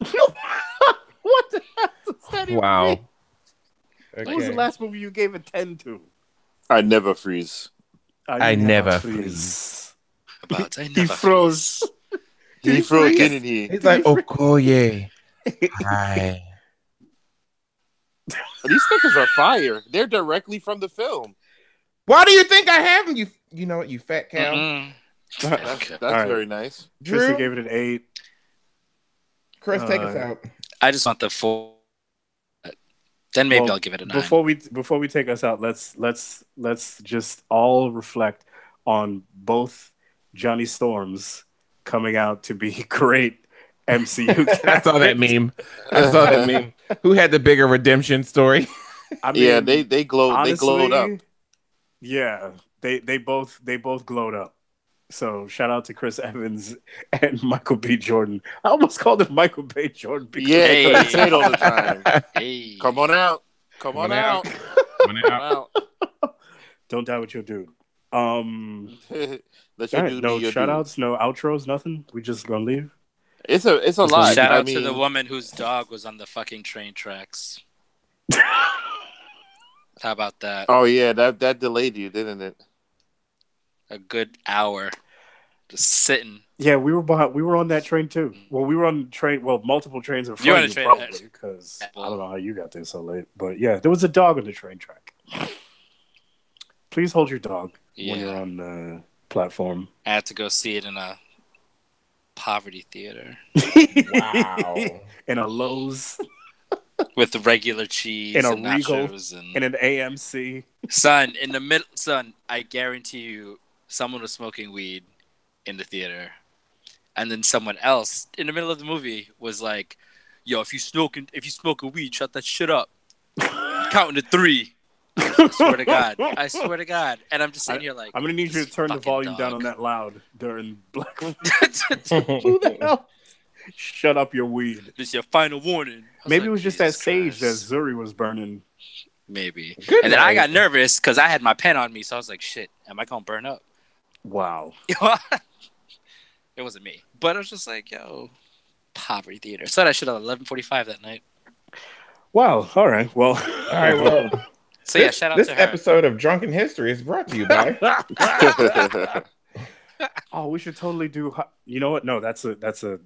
What the hell does that even mean? Okay. What was the last movie you gave a 10 to? I Never Freeze. I never freeze. He froze. He froze, didn't he? He's like, Okoye. Hi. These stickers are fire. They're directly from the film. Why do you think I have them? You know what, you fat cow? That's very nice. Tristan gave it an 8. Chris, take us out. I just want the 4. Then maybe I'll give it a 9. Before we take us out, let's just all reflect on both Johnny Storms coming out to be great MCU. I saw that meme. Who had the bigger redemption story? I mean, yeah, they glowed. Honestly, they glowed up. Yeah, they both glowed up. So shout out to Chris Evans and Michael B. Jordan. I almost called him Michael B. Jordan. Yeah, they say it all the time. Hey. Come on out. Come on out. Don't die with your dude. Let your dude no be your shout dude. outs, no outros, nothing. We just gonna leave. It's a lot. Shout out to the woman whose dog was on the fucking train tracks. How about that? Oh yeah, that delayed you, didn't it? A good hour, just sitting. Yeah, we were on that train too. Well, we were on the train. Well, multiple trains in front of you, probably, because I don't know how you got there so late. But yeah, there was a dog on the train track. Please hold your dog when you're on the platform. I had to go see it in a poverty theater. Wow. In a Lowe's. With the regular cheese in a and Regal, nachos and in an AMC. Son, in the middle, I guarantee you, someone was smoking weed in the theater, and then someone else in the middle of the movie was like, "Yo, if you smoking weed, shut that shit up." Counting to 3. I swear to God. And I'm just sitting here like, I'm gonna need you to turn the volume down on that loud during Black. Who the hell? Shut up your weed. This is your final warning. Maybe it was just that sage that Zuri was burning. Maybe. Good and then I got nervous because I had my pen on me, so I was like, shit, am I gonna burn up? Wow. It wasn't me. But I was just like, yo, poverty theater. Said I should have 11:45 that night. Wow. All right. Well. So shout out to her. This episode of Drunken History is brought to you by Oh, we should totally do. You know what? No, that's a.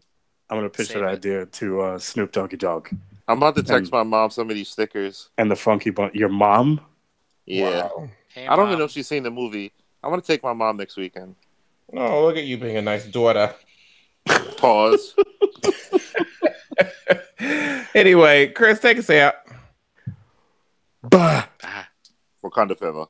I'm gonna pitch that Save it. idea to Snoop Doggy Dogg I'm about to text and my mom some of these stickers. the Funky Bun. Your mom? Yeah. Wow. Hey, I don't even Mom. know if she's seen the movie. I want to take my mom next weekend. Oh, look at you being a nice daughter. Pause. Anyway, Chris, take us out. Bah. Ah. Wakanda forever.